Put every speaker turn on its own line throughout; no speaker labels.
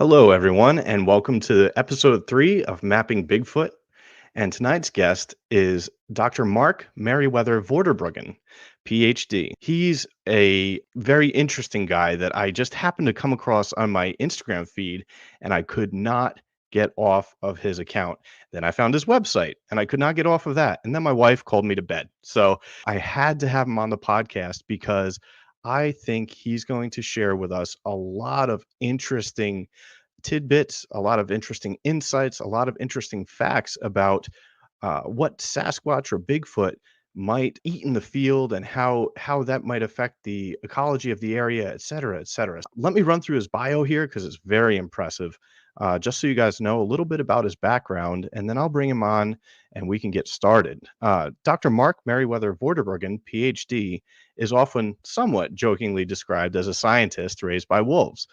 Hello, everyone, and welcome to episode 3 of Mapping Bigfoot. And tonight's guest is Dr. Mark Merriwether Vorderbruggen, PhD. He's a very interesting guy that I just happened to come across on my Instagram feed, and I could not get off of his account. Then I found his website, and I could not get off of that. And then my wife called me to bed. So I had to have him on the podcast because I think he's going to share with us a lot of interesting tidbits, a lot of interesting insights, a lot of interesting facts about what Sasquatch or Bigfoot might eat in the field and how that might affect the ecology of the area, et cetera, et cetera. Let me run through his bio here because it's very impressive. Just so you guys know a little bit about his background, and then I'll bring him on and we can get started. Dr. Mark Merriwether Vorderbruggen, PhD, is often somewhat jokingly described as a scientist raised by wolves.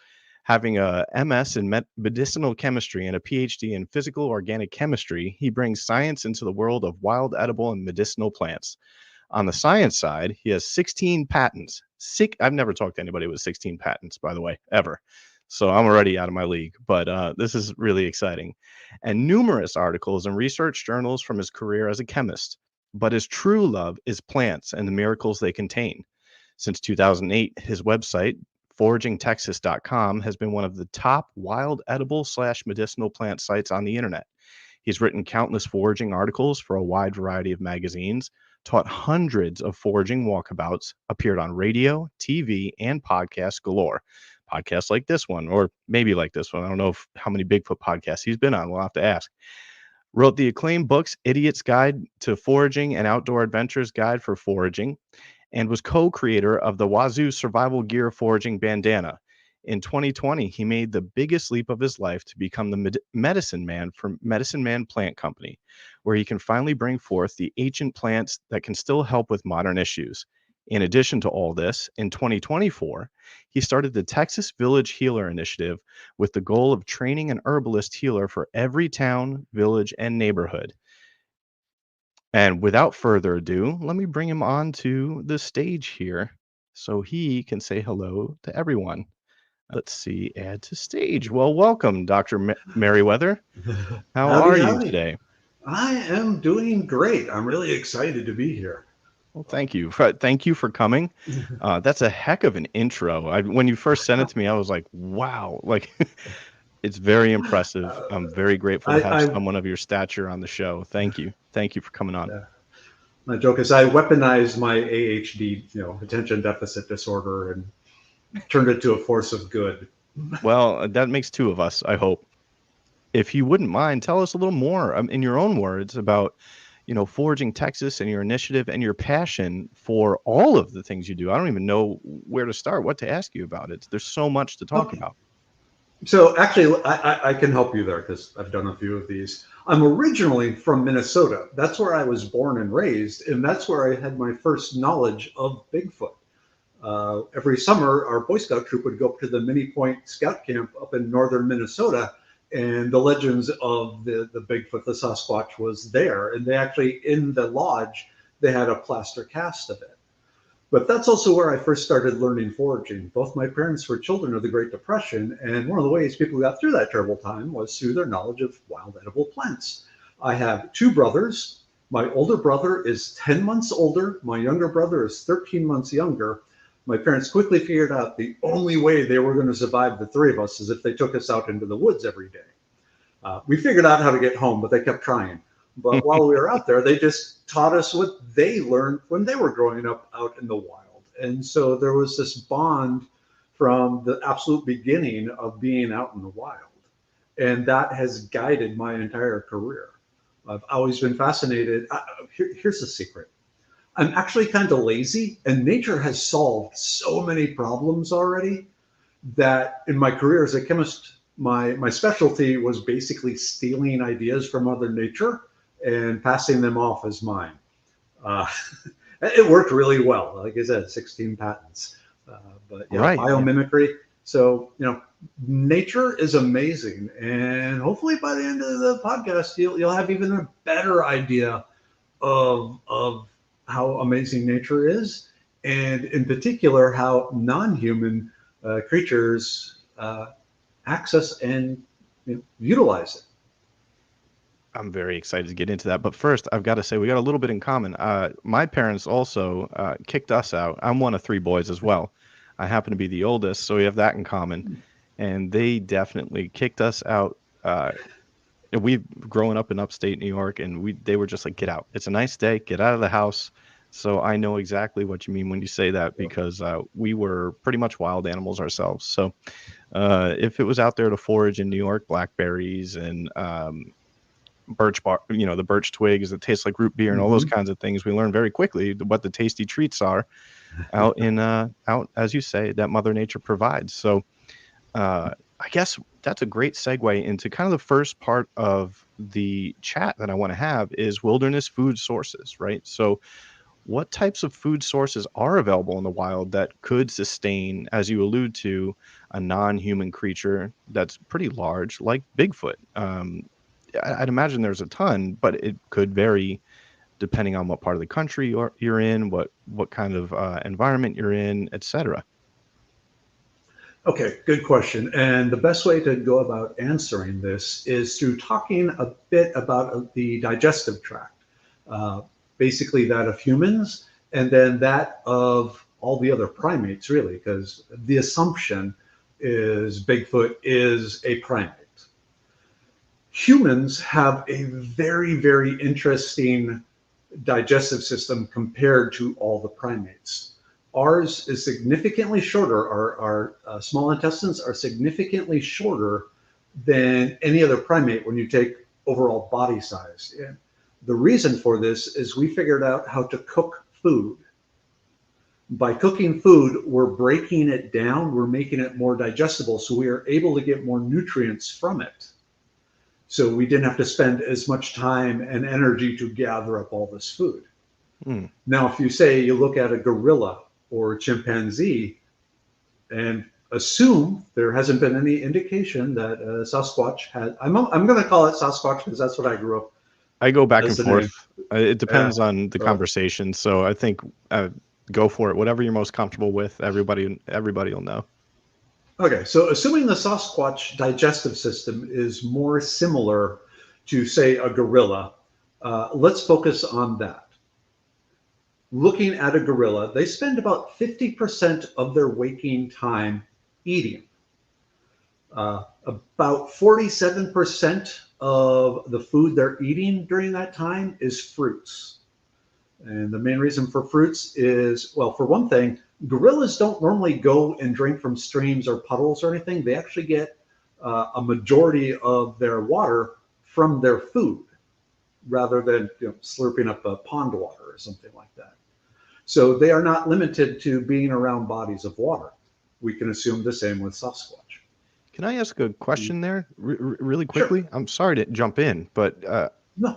Having a MS in medicinal chemistry and a PhD in physical organic chemistry, he brings science into the world of wild, edible, and medicinal plants. On the science side, he has 16 patents. I've never talked to anybody with 16 patents, by the way, ever. So I'm already out of my league, but this is really exciting. And numerous articles and research journals from his career as a chemist. But his true love is plants and the miracles they contain. Since 2008, his website, foragingtexas.com, has been one of the top wild edible / medicinal plant sites on the internet. He's written countless foraging articles for a wide variety of magazines, taught hundreds of foraging walkabouts, appeared on radio, TV, and podcasts galore. Podcasts like this one, or maybe like this one. I don't know how many Bigfoot podcasts he's been on. We'll have to ask. Wrote the acclaimed books Idiot's Guide to Foraging and Outdoor Adventures Guide for Foraging, and was co-creator of the Wazoo Survival Gear Foraging Bandana. In 2020, he made the biggest leap of his life to become the medicine man for Medicine Man Plant Company, where he can finally bring forth the ancient plants that can still help with modern issues. In addition to all this, in 2024, he started the Texas Village Healer Initiative with the goal of training an herbalist healer for every town, village, and neighborhood. And without further ado, let me bring him on to the stage here so he can say hello to everyone. Let's see, add to stage. Well, welcome, Dr. Merriwether. How
Howdy,
are you
howdy.
today?
I am doing great. I'm really excited to be here.
Well, thank you. Thank you for coming. That's a heck of an intro. When you first sent it to me, I was like, wow, like it's very impressive.
Uh,
I'm very grateful to have
I
someone of your stature on the show. Thank you. Thank you for coming on.
my joke is I weaponized my ADHD, attention deficit disorder, and turned it to a force of good.
Well, that makes two of us, I hope. If you wouldn't mind, tell us a little more in your own words about, Foraging Texas and your initiative and your passion for all of the things you do. I don't even know where to start, what to ask you about it. There's so much to talk
Okay.
about.
So actually, I can help you there because I've done a few of these. I'm originally from Minnesota. That's where I was born and raised, and that's where I had my first knowledge of Bigfoot. Every summer, our Boy Scout troop would go up to the Mini Point Scout Camp up in northern Minnesota, and the legends of the Bigfoot, the Sasquatch, was there. And they actually, in the lodge, they had a plaster cast of it. But that's also where I first started learning foraging. Both my parents were children of the Great Depression, and one of the ways people got through that terrible time was through their knowledge of wild edible plants. I have two brothers. My older brother is 10 months older. My younger brother is 13 months younger. My parents quickly figured out the only way they were going to survive the three of us is if they took us out into the woods every day. We figured out how to get home, but they kept trying. But while we were out there, they just taught us what they learned when they were growing up out in the wild. And so there was this bond from the absolute beginning of being out in the wild. And that has guided my entire career. I've always been fascinated. Here's the secret. I'm actually kind of lazy, and nature has solved so many problems already that in my career as a chemist, my specialty was basically stealing ideas from Mother Nature and passing them off as mine. Uh, it worked really well. Like I said, 16 patents. But
Right. Yeah.
biomimicry. So, nature is amazing. And hopefully by the end of the podcast, you'll have even a better idea of how amazing nature is. And in particular, how non-human creatures access and utilize it.
I'm very excited to get into that. But first, I've got to say, we got a little bit in common. My parents also kicked us out. I'm one of three boys as well. I happen to be the oldest, so we have that in common. And they definitely kicked us out. We've grown up in upstate New York, and they were just like, get out. It's a nice day. Get out of the house. So I know exactly what you mean when you say that, because we were pretty much wild animals ourselves. So if it was out there to forage in New York, blackberries and birch bar, the birch twigs that taste like root beer and all those kinds of things, we learn very quickly what the tasty treats are out as you say, that Mother Nature provides. So I guess that's a great segue into kind of the first part of the chat that I want to have is wilderness food sources, right? So what types of food sources are available in the wild that could sustain, as you allude to, a non-human creature that's pretty large, like Bigfoot? I'd imagine there's a ton, but it could vary depending on what part of the country you're in, what kind of environment you're in, etc.
Okay, good question. And the best way to go about answering this is through talking a bit about the digestive tract, uh, basically that of humans, and then that of all the other primates, really, because the assumption is Bigfoot is a primate. Humans have a very, very interesting digestive system compared to all the primates. Ours is significantly shorter. Our small intestines are significantly shorter than any other primate when you take overall body size. And the reason for this is we figured out how to cook food. By cooking food, we're breaking it down, we're making it more digestible, so we are able to get more nutrients from it. So we didn't have to spend as much time and energy to gather up all this food. Now, if you say you look at a gorilla or a chimpanzee and assume there hasn't been any indication that Sasquatch had, I'm going to call it Sasquatch because that's what I grew up.
I go back and
the
forth.
name.
It depends
Yeah.
on the conversation. So I think go for it. Whatever you're most comfortable with. Everybody will know.
Okay, so assuming the Sasquatch digestive system is more similar to, say, a gorilla, let's focus on that. Looking at a gorilla, they spend about 50% of their waking time eating. About 47% of the food they're eating during that time is fruits. And the main reason for fruits is, well, for one thing, gorillas don't normally go and drink from streams or puddles or anything. They actually get a majority of their water from their food rather than slurping up a pond water or something like that. So they are not limited to being around bodies of water. We can assume the same with Sasquatch.
Can I ask a question there really quickly?
Sure.
I'm sorry to jump in, but
No.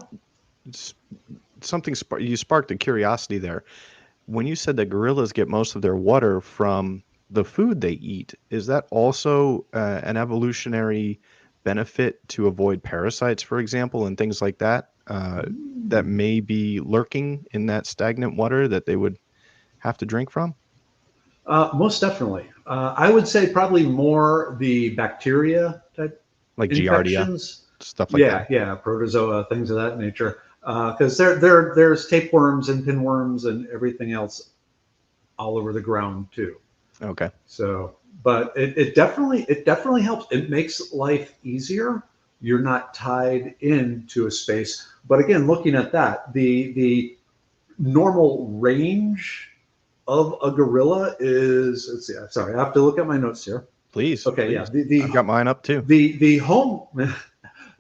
something you sparked a curiosity there. When you said that gorillas get most of their water from the food they eat, is that also an evolutionary benefit to avoid parasites, for example, and things like that, that may be lurking in that stagnant water that they would have to drink from?
Most definitely. I would say probably more the bacteria type
Like Giardia,
infections.
stuff like that?
Yeah, protozoa, things of that nature. Because there's tapeworms and pinworms and everything else all over the ground too.
Okay.
So, but it definitely helps. It makes life easier. You're not tied into a space. But again, looking at that, the normal range of a gorilla is, let's see, sorry, I have to look at my notes here.
Please.
Okay,
please.
yeah.
I've got mine up too.
The home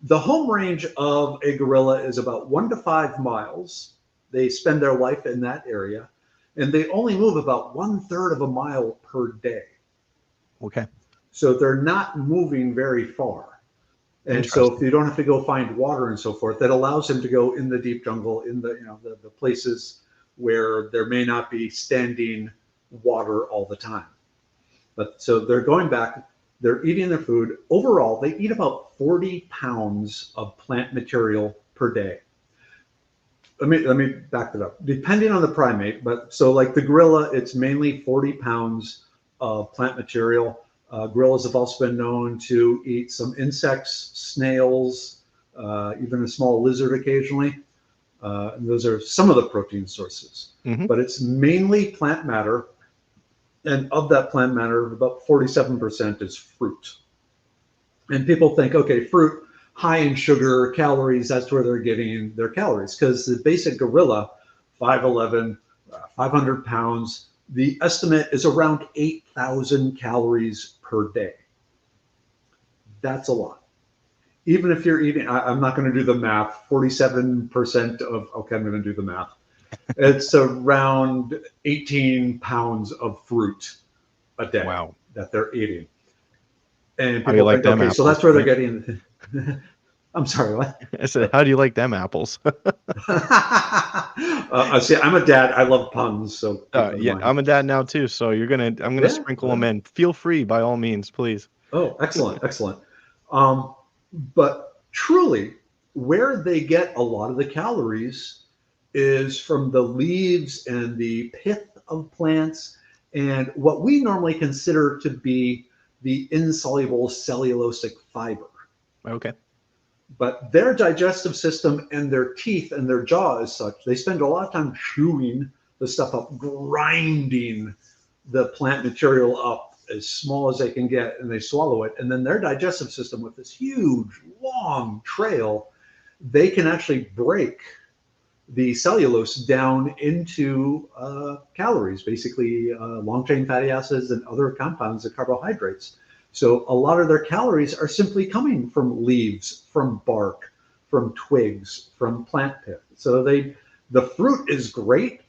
the home range of a gorilla is about 1 to 5 miles. They spend their life in that area, and they only move about 1/3 of a mile per day.
Okay.
So they're not moving very far. And so if
Interesting.
you don't have to go find water and so forth, that allows them to go in the deep jungle, in the places where there may not be standing water all the time. But so they're going back, they're eating their food. Overall, they eat about 40 pounds of plant material per day. Let me back that up. Depending on the primate, but so like the gorilla, it's mainly 40 pounds of plant material. Gorillas have also been known to eat some insects, snails, even a small lizard occasionally. And those are some of the protein sources.
Mm-hmm.
But it's mainly plant matter. And of that plant matter, about 47% is fruit. And people think, okay, fruit, high in sugar, calories, that's where they're getting their calories. Because the basic gorilla, 5'11", 500 pounds, the estimate is around 8,000 calories per day. That's a lot. Even if you're eating, I'm not going to do the math, 47% of, okay, I'm going to do the math. It's around 18 pounds of fruit a day that they're eating. And people think, okay, so that's where they're getting. I'm sorry, what?
I said, how do you like them apples?
See, I'm a dad. I love puns. So
yeah, I'm a dad now too. So I'm gonna sprinkle them in. Feel free, by all means, please.
Oh, excellent, excellent. But truly, where they get a lot of the calories is from the leaves and the pith of plants, and what we normally consider to be the insoluble cellulosic fiber.
Okay.
But their digestive system and their teeth and their jaw is such, they spend a lot of time chewing the stuff up, grinding the plant material up as small as they can get, and they swallow it. And then their digestive system, with this huge, long trail, they can actually break the cellulose down into calories, basically long-chain fatty acids and other compounds of carbohydrates. So a lot of their calories are simply coming from leaves, from bark, from twigs, from plant pith. So the fruit is great,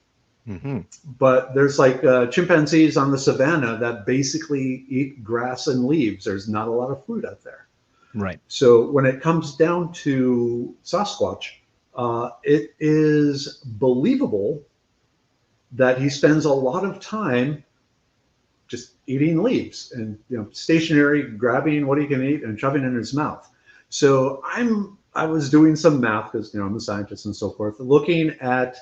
but there's like chimpanzees on the savannah that basically eat grass and leaves. There's not a lot of fruit out there.
Right.
So when it comes down to Sasquatch, it is believable that he spends a lot of time just eating leaves and stationary, grabbing what he can eat and shoving it in his mouth. So I was doing some math because I'm a scientist and so forth, looking at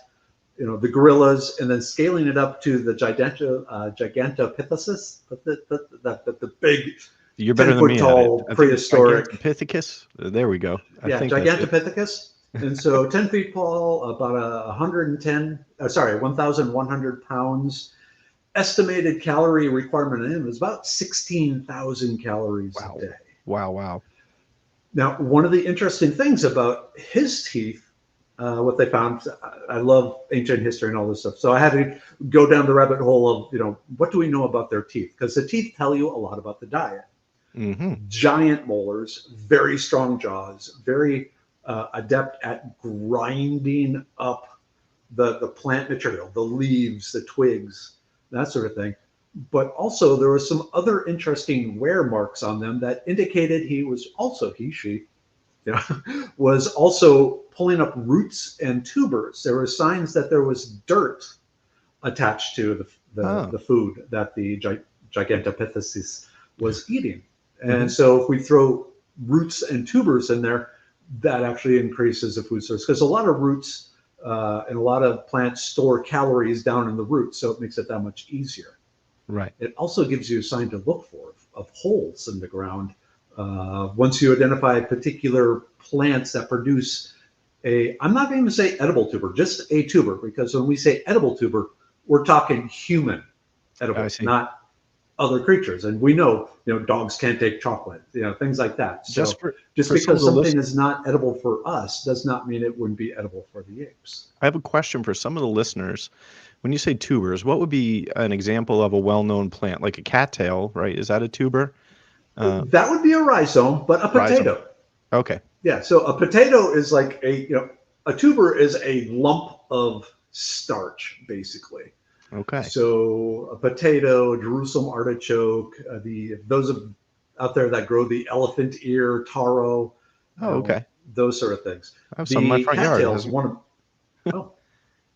the gorillas and then scaling it up to the Gigantopithecus, the big,
you're better
10-foot tall prehistoric
Gigantopithecus. There we go.
Gigantopithecus. And so 10 feet tall, about 1,100 pounds. Estimated calorie requirement in him is about 16,000 calories a day.
Wow.
Now, one of the interesting things about his teeth, what they found, I love ancient history and all this stuff. So I had to go down the rabbit hole of, what do we know about their teeth? Because the teeth tell you a lot about the diet. Giant molars, very strong jaws, very adept at grinding up the plant material, the leaves, the twigs, that sort of thing. But also there were some other interesting wear marks on them that indicated he was also was also pulling up roots and tubers. There were signs that there was dirt attached to the food that the Gigantopithecus was eating. And so if we throw roots and tubers in there, that actually increases the food source, because a lot of roots and a lot of plants store calories down in the roots, so it makes it that much easier.
Right.
It also gives you a sign to look for of holes in the ground. Once you identify particular plants that produce I'm not going to say edible tuber, just a tuber, because when we say edible tuber, we're talking human edible, not other creatures. And we know, dogs can't take chocolate, things like that. So just because something is not edible for us does not mean it wouldn't be edible for the apes.
I have a question for some of the listeners. When you say tubers, what would be an example of a well-known plant, like a cattail, right? Is that a tuber?
That would be a rhizome, but a potato.
Rhizome. Okay.
Yeah. So a potato is like a tuber is a lump of starch, basically.
Okay.
So a potato, Jerusalem artichoke, those out there that grow the elephant ear, taro.
Okay.
Those sort of things.
I have some in my front yard.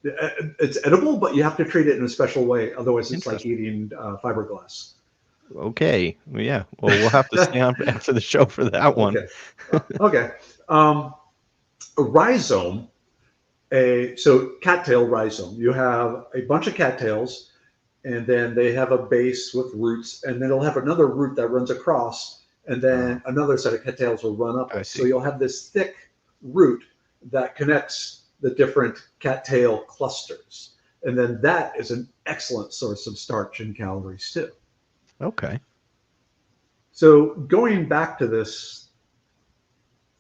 It's edible, but you have to treat it in a special way. Otherwise, it's like eating fiberglass.
Okay. Well, yeah. Well, we'll have to stay on after the show for that one.
Okay. A rhizome. So cattail rhizome. You have a bunch of cattails, and then they have a base with roots, and then it'll have another root that runs across, and then another set of cattails will run up
I
it.
see.
So you'll have this thick root that connects the different cattail clusters. And then that is an excellent source of starch and calories too.
Okay.
So going back to this,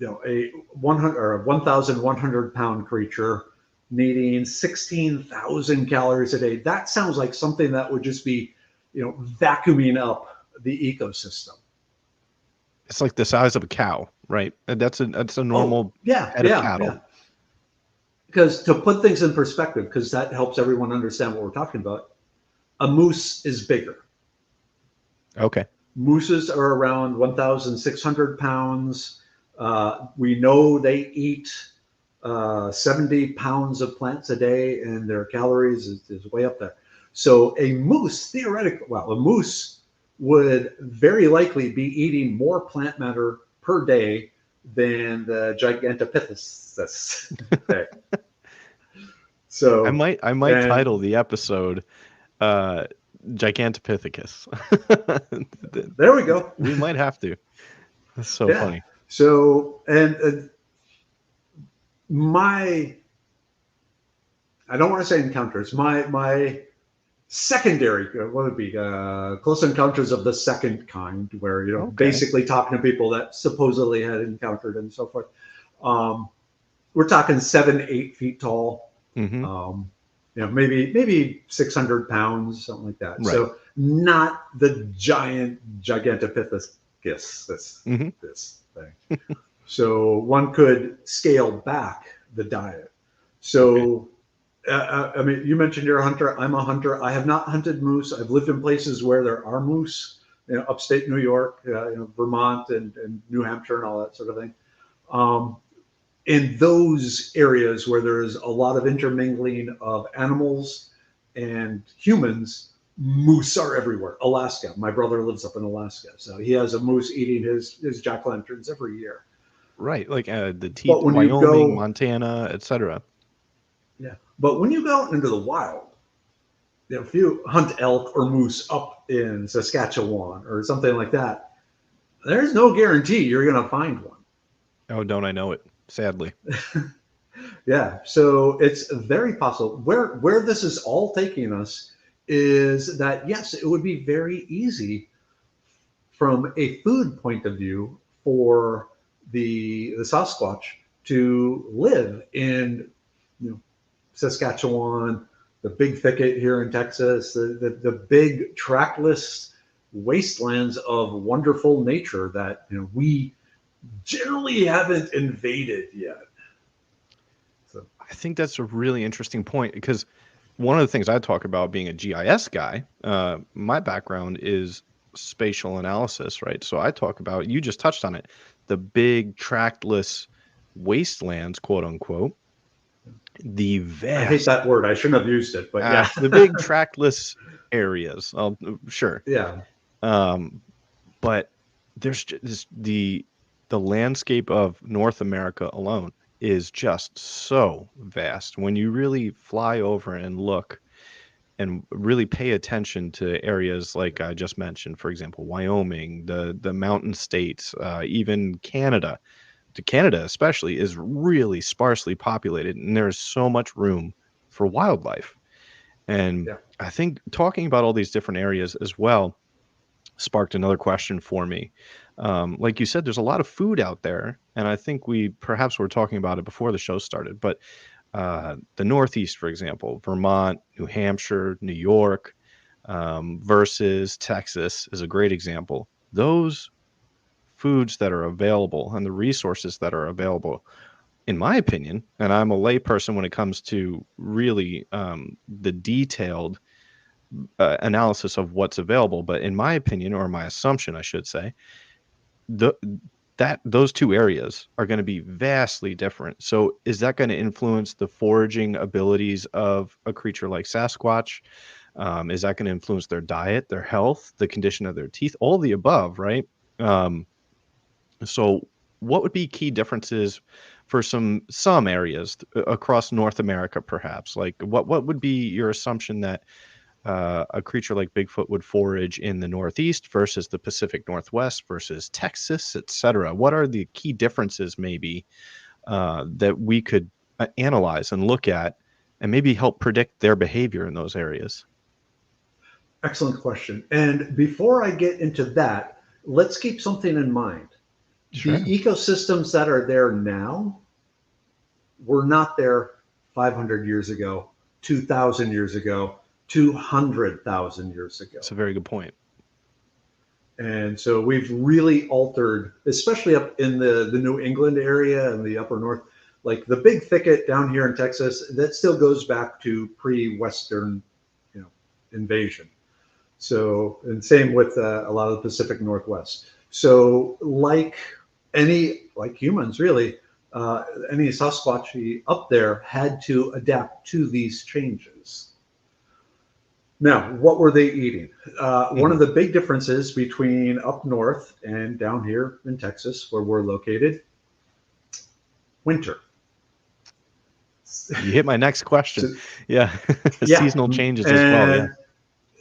a 100 or a 1,100 pound creature needing 16,000 calories a day, that sounds like something that would just be, vacuuming up the ecosystem.
It's like the size of a cow, right? That's a normal head of cattle.
Yeah. Because to put things in perspective, because that helps everyone understand what we're talking about, a moose is bigger.
Okay.
Mooses are around 1,600 pounds. We know they eat 70 pounds of plants a day, and their calories is way up there. So a moose, theoretically, a moose would very likely be eating more plant matter per day than the Gigantopithecus. Okay. So
I might title the episode Gigantopithecus.
There we go.
We might have to. That's so funny.
So, and I don't want to say encounters, my secondary, what would be close encounters of the second kind, where, basically talking to people that supposedly had encountered and so forth. We're talking 7-8 feet tall.
Mm-hmm.
Maybe 600 pounds, something like that.
Right.
So not the giant Gigantopithecus, this thing. So one could scale back the diet. So, you mentioned you're a hunter. I'm a hunter. I have not hunted moose. I've lived in places where there are moose, upstate New York, Vermont and New Hampshire and all that sort of thing. In those areas where there's a lot of intermingling of animals and humans, moose are everywhere. Alaska. My brother lives up in Alaska, so he has a moose eating his jack-o'-lanterns every year.
Right, like the teeth, Wyoming, Montana, etc.
Yeah, but when you go out into the wild, if you hunt elk or moose up in Saskatchewan or something like that, there's no guarantee you're going to find one.
Oh, don't I know it? Sadly.
Yeah, so it's very possible. Where this is all taking us is that, yes, it would be very easy from a food point of view for the Sasquatch to live in Saskatchewan, the big thicket here in Texas, the big trackless wastelands of wonderful nature that we generally haven't invaded yet. So
I think that's a really interesting point, because one of the things I talk about being a GIS guy, my background is spatial analysis, right? So I talk about, you just touched on it, the big trackless wastelands, quote unquote. The vast,
I hate that word. I shouldn't have used it, but yeah,
the big trackless areas. Sure.
Yeah.
But there's just the landscape of North America alone is just so vast. When you really fly over and look and really pay attention to areas like I just mentioned, for example, Wyoming, the mountain states, even Canada. Canada especially is really sparsely populated, and there's so much room for wildlife. And I think talking about all these different areas as well sparked another question for me. Like you said, there's a lot of food out there, and I think we perhaps were talking about it before the show started, but the Northeast, for example, Vermont, New Hampshire, New York, versus Texas is a great example. Those foods that are available and the resources that are available, in my opinion, and I'm a layperson when it comes to really the detailed analysis of what's available, but in my opinion, or my assumption, I should say, those two areas are going to be vastly different. So is that going to influence the foraging abilities of a creature like Sasquatch? Is that going to influence their diet, their health, the condition of their teeth, all the above, right? So what would be key differences for some areas across North America, perhaps? Like what would be your assumption that a creature like Bigfoot would forage in the Northeast versus the Pacific Northwest versus Texas, etc.? What are the key differences, maybe, that we could analyze and look at, and maybe help predict their behavior in those areas?
Excellent question. And before I get into that, let's keep something in mind. The
Sure.
ecosystems that are there now were not there 500 years ago, 2,000 years ago, 200,000 years ago.
That's a very good point.
And so we've really altered, especially up in the New England area and the upper north, like the big thicket down here in Texas, that still goes back to pre-Western, invasion. So, and same with a lot of the Pacific Northwest. So, like humans, really, any Sasquatch up there had to adapt to these changes. Now, what were they eating? One of the big differences between up north and down here in Texas, where we're located, winter.
You hit my next question.
So,
Yeah.
yeah,
Seasonal changes as well. Yeah.
and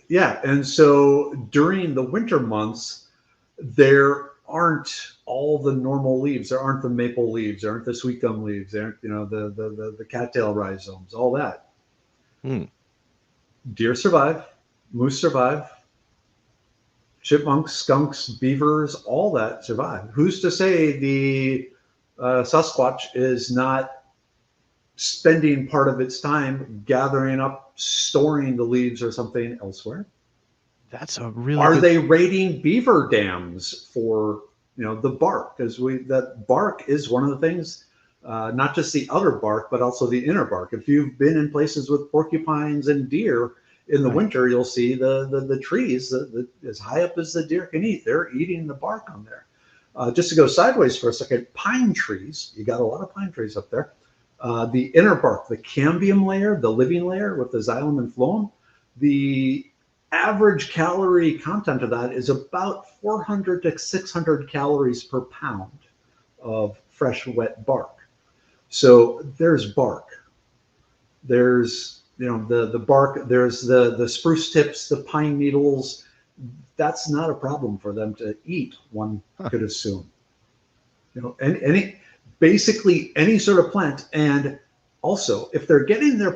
yeah, and so during the winter months, there aren't all the normal leaves. There aren't the maple leaves. There aren't the sweet gum leaves. There aren't, the cattail rhizomes. All that.
Hmm.
Deer survive, moose survive, chipmunks, skunks, beavers, all that survive. Who's to say the Sasquatch is not spending part of its time gathering up, storing the leaves or something elsewhere?
That's a really
Are
good.
they raiding beaver dams for the bark? Because that bark is one of the things, not just the outer bark, but also the inner bark. If you've been in places with porcupines and deer in the
Right.
winter, you'll see the trees as high up as the deer can eat. They're eating the bark on there. Just to go sideways for a second, pine trees. You got a lot of pine trees up there. The inner bark, the cambium layer, the living layer with the xylem and phloem, the average calorie content of that is about 400 to 600 calories per pound of fresh, wet bark. So there's bark. There's the bark. There's the spruce tips, the pine needles. That's not a problem for them to eat, one could assume. And basically any sort of plant. And also, if they're getting their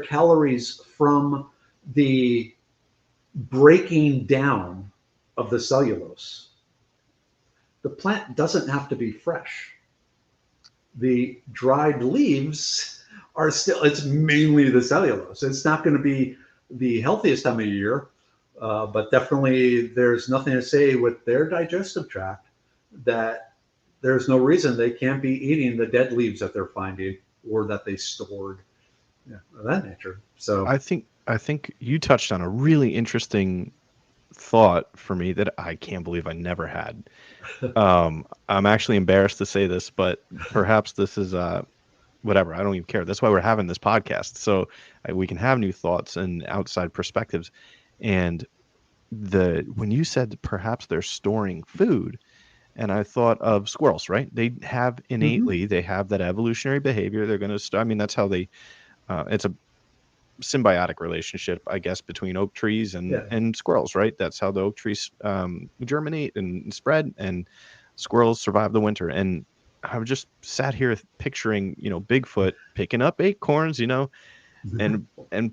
calories from the breaking down of the cellulose, the plant doesn't have to be fresh. The dried leaves are still, it's mainly the cellulose. It's not going to be the healthiest time of year, but definitely there's nothing to say with their digestive tract that there's no reason they can't be eating the dead leaves that they're finding or that they stored, of that nature. So
I think you touched on a really interesting thought for me that I can't believe I never had. I'm actually embarrassed to say this, but perhaps this is whatever. I don't even care. That's why we're having this podcast, so we can have new thoughts and outside perspectives. And when you said perhaps they're storing food, and I thought of squirrels, right? They have innately, they have that evolutionary behavior. They're going to I mean, that's how they. It's a symbiotic relationship, I guess, between oak trees
yeah,
and squirrels, right? That's how the oak trees germinate and spread, and squirrels survive the winter. And I've just sat here picturing, Bigfoot picking up acorns, and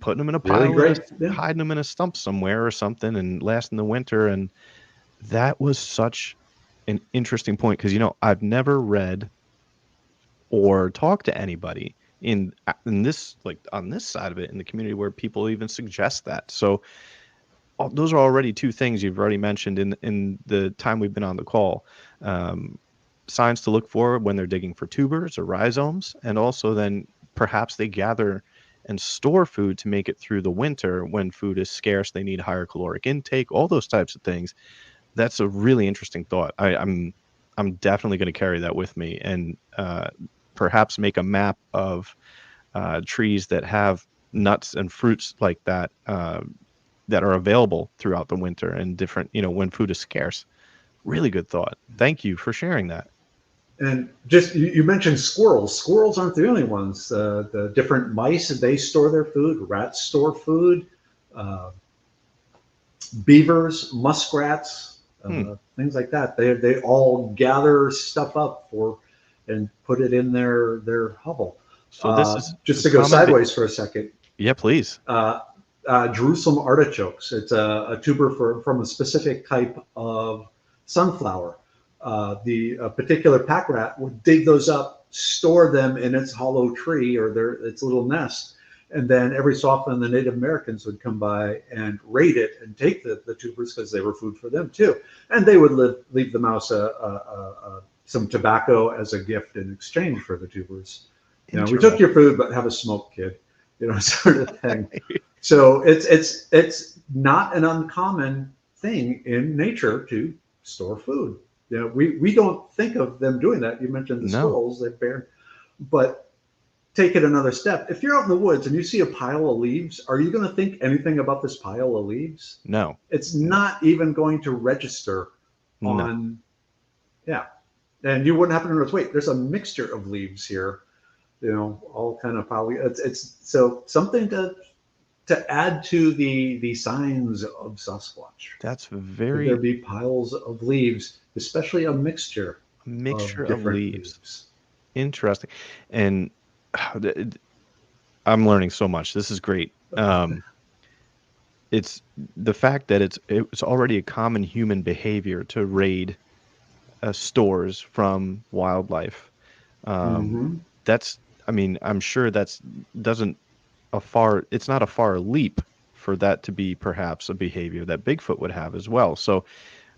putting them in a
really
pile and
great. Yeah.
hiding them in a stump somewhere or something, and lasting the winter. And that was such an interesting point because I've never read or talked to anybody in this, like, on this side of it in the community where people even suggest that. So those are already two things you've already mentioned in the time we've been on the call. Signs to look for when they're digging for tubers or rhizomes, and also then perhaps they gather and store food to make it through the winter when food is scarce. They need higher caloric intake, all those types of things. That's a really interesting thought. I'm definitely going to carry that with me, and perhaps make a map of trees that have nuts and fruits like that, that are available throughout the winter and different, when food is scarce. Really good thought. Thank you for sharing that.
And just you mentioned squirrels. Squirrels aren't the only ones. The different mice, they store their food. Rats store food. Uh, Beavers, muskrats,
Hmm.
things like that. They all gather stuff up for and put it in their hovel.
So this is
Just
a
to go
common.
sideways for a second,
Yeah, please.
uh, Jerusalem artichokes. It's a tuber from a specific type of sunflower. The particular pack rat would dig those up, store them in its hollow tree or its little nest, and then every so often the Native Americans would come by and raid it and take the tubers because they were food for them too, and they would leave the mouse some tobacco as a gift in exchange for the tubers. You know, we took
Interesting.
your food, but have a smoke, kid. You know, sort of thing. So it's not an uncommon thing in nature to store food. You know, we don't think of them doing that. You mentioned the
No,
squirrels, they bear, but take it another step. If you're out in the woods and you see a pile of leaves, are you going to think anything about this pile of leaves?
no,
It's
no,
not even going to register
no.
on, yeah. And you wouldn't happen to notice, wait, there's a mixture of leaves here, you know, all kind of poly. It's so something to add to the signs of Sasquatch.
That's
Could there
very
be piles of leaves, especially a mixture
mixture
of
of
different
leaves.
leaves?
Interesting. And I'm learning so much. This is great. It's the fact that it's already a common human behavior to raid stores from wildlife. Um,
Mm-hmm.
that's, I mean, I'm sure that's doesn't it's not a far leap for that to be perhaps a behavior that Bigfoot would have as well. So,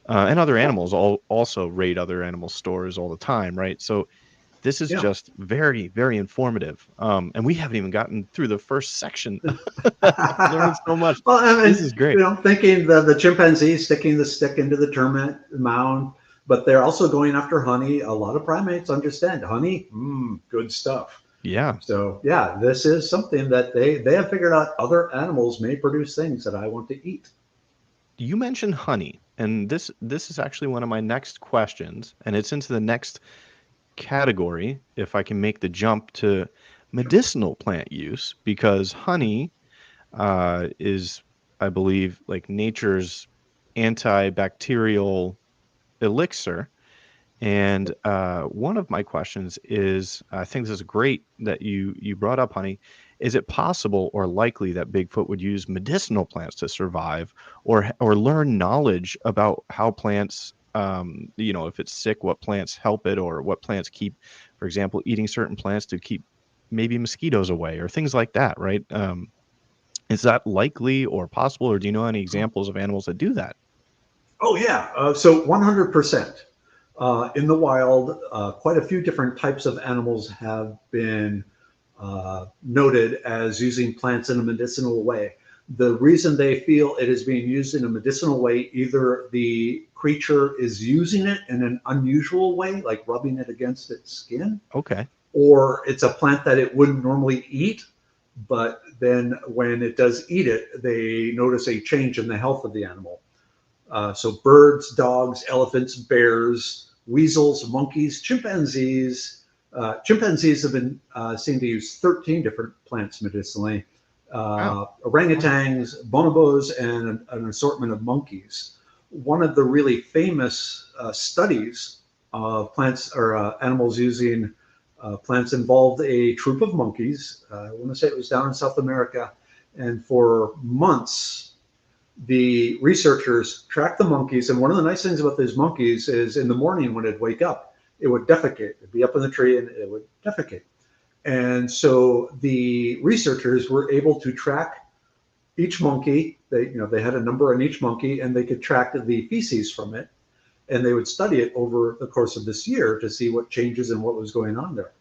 and other
Yeah,
animals also raid other animal stores all the time, right? So this is
yeah.
just very, very informative. And we haven't even gotten through the first section. Learning so much.
Well, I
This
mean,
is great.
you know, thinking the chimpanzee sticking the stick into the termite mound, but they're also going after honey. A lot of primates understand honey, good stuff.
Yeah.
So yeah, this is something that they have figured out. Other animals may produce things that I want to eat.
You mentioned honey, and this is actually one of my next questions, and it's into the next category, if I can make the jump to medicinal plant use, because honey is, I believe, like nature's antibacterial elixir. And one of my questions is, I think this is great that you brought up honey. Is it possible or likely that Bigfoot would use medicinal plants to survive, or learn knowledge about how plants, if it's sick, what plants help it, or what plants keep, for example, eating certain plants to keep maybe mosquitoes away, or things like that, right? Is that likely or possible, or do you know any examples of animals that do that?
Oh yeah, so 100%. In the wild, quite a few different types of animals have been noted as using plants in a medicinal way. The reason they feel it is being used in a medicinal way, either the creature is using it in an unusual way, like rubbing it against its skin,
Okay.
or it's a plant that it wouldn't normally eat. But then when it does eat it, they notice a change in the health of the animal. So birds, dogs, elephants, bears, weasels, monkeys, chimpanzees. Chimpanzees have been seen to use 13 different plants medicinally.
Wow.
Orangutans, bonobos, and an assortment of monkeys. One of the really famous studies of plants or animals using plants involved a troop of monkeys. I want to say it was down in South America. And for months, the researchers tracked the monkeys. And one of the nice things about these monkeys is in the morning when it'd wake up, it would defecate. It'd be up in the tree and it would defecate. And so the researchers were able to track each monkey. They had a number on each monkey and they could track the feces from it. And they would study it over the course of this year to see what changes and what was going on there.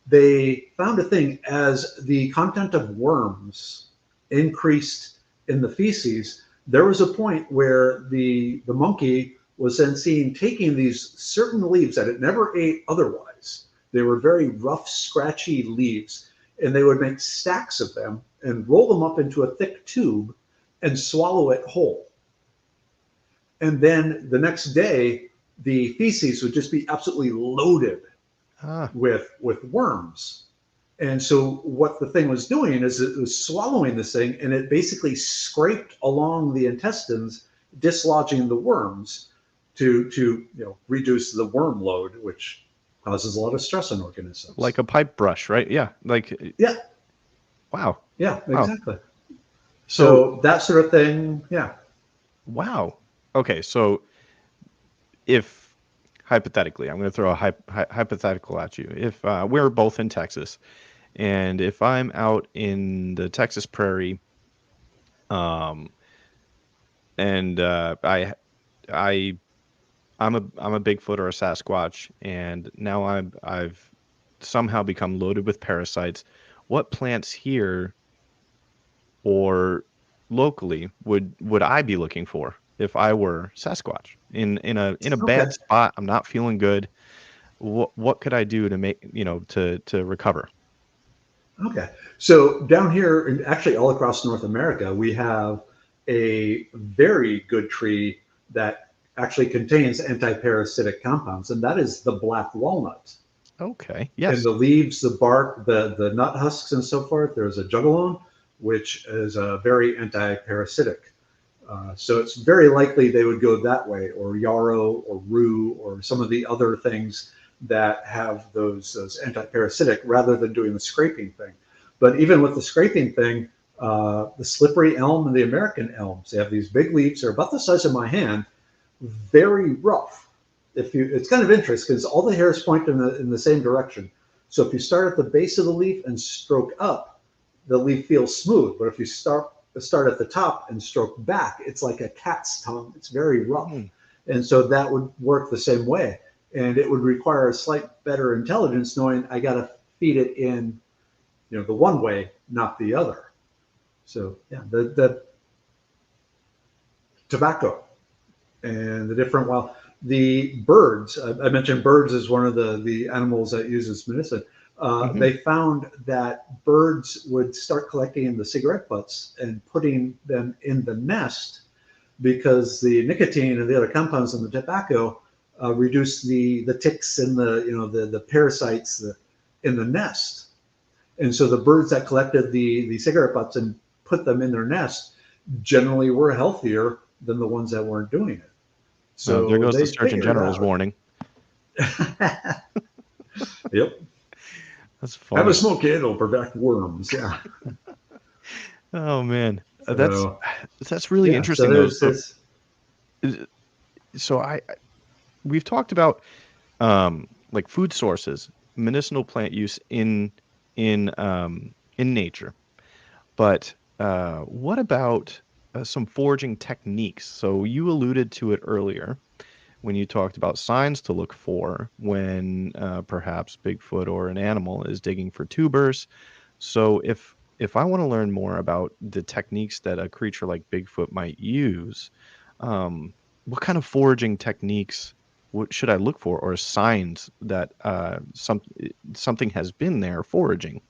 They found a thing as the content of worms increased in the feces. There was a point where the monkey was then seen taking these certain leaves that it never ate otherwise. They were very rough, scratchy leaves, and they would make stacks of them and roll them up into a thick tube and swallow it whole. And then the next day, the feces would just be absolutely loaded
Ah,
with worms. And so what the thing was doing is it was swallowing this thing, and it basically scraped along the intestines, dislodging the worms to reduce the worm load, which causes a lot of stress on
like
organisms.
a pipe brush, right? Yeah. Like,
Yeah,
wow.
yeah,
Wow.
exactly.
So,
So that sort of thing, yeah.
wow. Okay. So, if hypothetically, I'm going to throw a hypothetical at you. If we're both in Texas, and if I'm out in the Texas prairie, um, and I I'm a Bigfoot or a Sasquatch, and now I've somehow become loaded with parasites. What plants here or locally would I be looking for if I were Sasquatch in a bad
Okay.
spot? I'm not feeling good. What could I do to make to recover?
Okay. So down here, and actually all across North America, we have a very good tree that actually contains anti-parasitic compounds, and that is the black walnut.
Okay.
And
Yes.
the leaves, the bark, the nut husks, and so forth. There's a jugalone, which is a very anti-parasitic. So it's very likely they would go that way, or yarrow, or rue, or some of the other things that have those anti-parasitic, rather than doing the scraping thing. But even with the scraping thing, the slippery elm and the American elms, they have these big leaves. They're about the size of my hand, very rough. It's kind of interesting because all the hairs point in the same direction. So if you start at the base of the leaf and stroke up, the leaf feels smooth. But if you start at the top and stroke back, it's like a cat's tongue. It's very rough,
Mm.
and so that would work the same way. And it would require a slight better intelligence, knowing I got to feed it in, the one way, not the other. So yeah, the tobacco and the different the birds. I mentioned birds as one of the animals that uses medicine.
Hmm.
They found that birds would start collecting the cigarette butts and putting them in the nest because the nicotine and the other compounds in the tobacco reduce the ticks and the parasites in the nest. And so the birds that collected the cigarette butts and put them in their nest generally were healthier than the ones that weren't doing it.
There
So
goes the
they
Surgeon
figured it
General's
out.
warning.
Yep.
That's
Have a
funny.
smoke, it'll prevent worms. Yeah.
Oh man, that's
So
that's really
yeah. So
interesting though.
there's this.
Uh, so we've talked about like food sources, medicinal plant use in nature. But what about some foraging techniques? So you alluded to it earlier when you talked about signs to look for when perhaps Bigfoot or an animal is digging for tubers. So if I want to learn more about the techniques that a creature like Bigfoot might use, what kind of foraging techniques should I look for, or signs that something has been there foraging?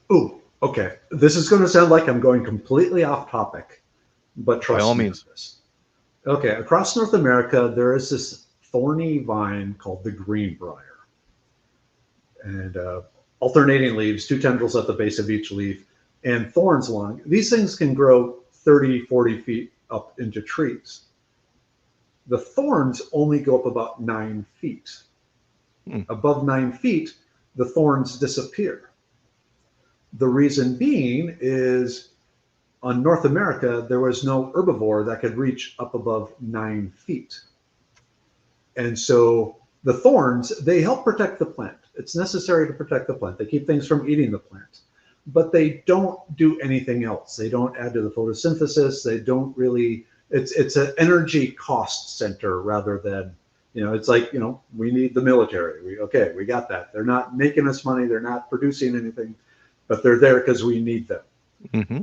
Oh, okay. This is going to sound like I'm going completely off topic, but
By all
trust me on
means.
this. Okay, across North America, there is this thorny vine called the greenbrier, and alternating leaves, two tendrils at the base of each leaf, and thorns along. These things can grow 30, 40 feet up into trees. The thorns only go up about 9 feet.
Hmm.
Above 9 feet, the thorns disappear. The reason being is on North America, there was no herbivore that could reach up above 9 feet. And so the thorns, they help protect the plant. It's necessary to protect the plant. They keep things from eating the plant, but they don't do anything else. They don't add to the photosynthesis. They don't really, it's an energy cost center rather than, it's like, we need the military. We got that. They're not making us money. They're not producing anything, but they're there because we need them.
Mm-hmm.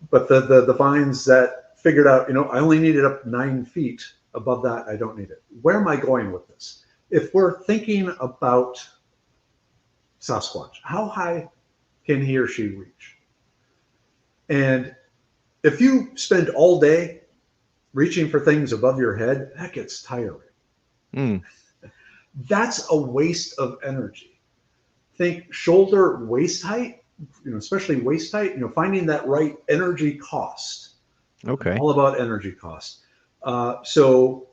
But the vines that figured out, I only need it up 9 feet. Above that, I don't need it. Where am I going with this? If we're thinking about Sasquatch, how high can he or she reach? And if you spend all day reaching for things above your head, that gets tiring.
Mm,
That's a waste of energy. Think shoulder waist height, especially waist height, finding that right energy cost. I'm
okay.
all about energy cost. So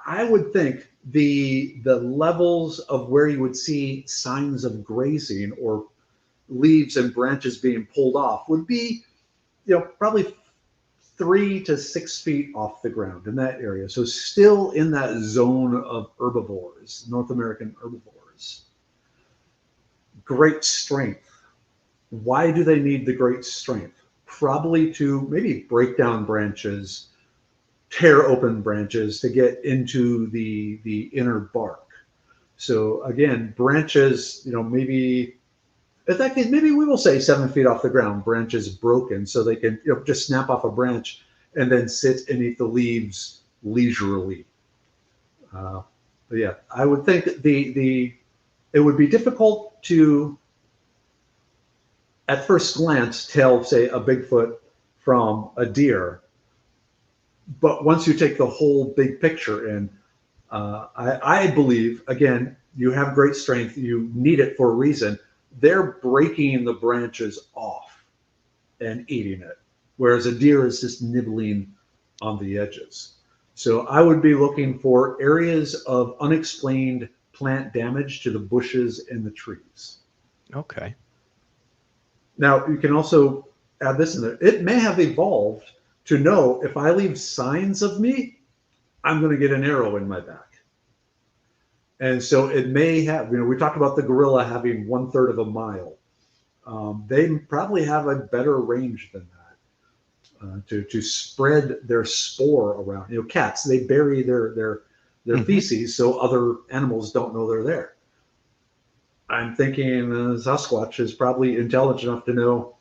I would think the levels of where you would see signs of grazing or leaves and branches being pulled off would be, probably 3 to 6 feet off the ground in that area. So still in that zone of herbivores, North American herbivores. Great strength. Why do they need the great strength? Probably to maybe break down branches, tear open branches to get into the inner bark. So again, branches, maybe in that case, maybe we will say 7 feet off the ground, branches broken, so they can just snap off a branch and then sit and eat the leaves leisurely. But yeah, I would think that the it would be difficult to at first glance tell, say, a Bigfoot from a deer, but once you take the whole big picture in, I believe, again, you have great strength, you need it for a reason. They're breaking the branches off and eating it, whereas a deer is just nibbling on the edges. So I would be looking for areas of unexplained plant damage to the bushes and the trees.
Okay.
Now, you can also add this in there. It may have evolved to know if I leave signs of me, I'm going to get an arrow in my back. And so it may have, we talked about the gorilla having 1/3 of a mile. They probably have a better range than that to spread their spore around. Cats, they bury their feces so other animals don't know they're there. I'm thinking Sasquatch is probably intelligent enough to know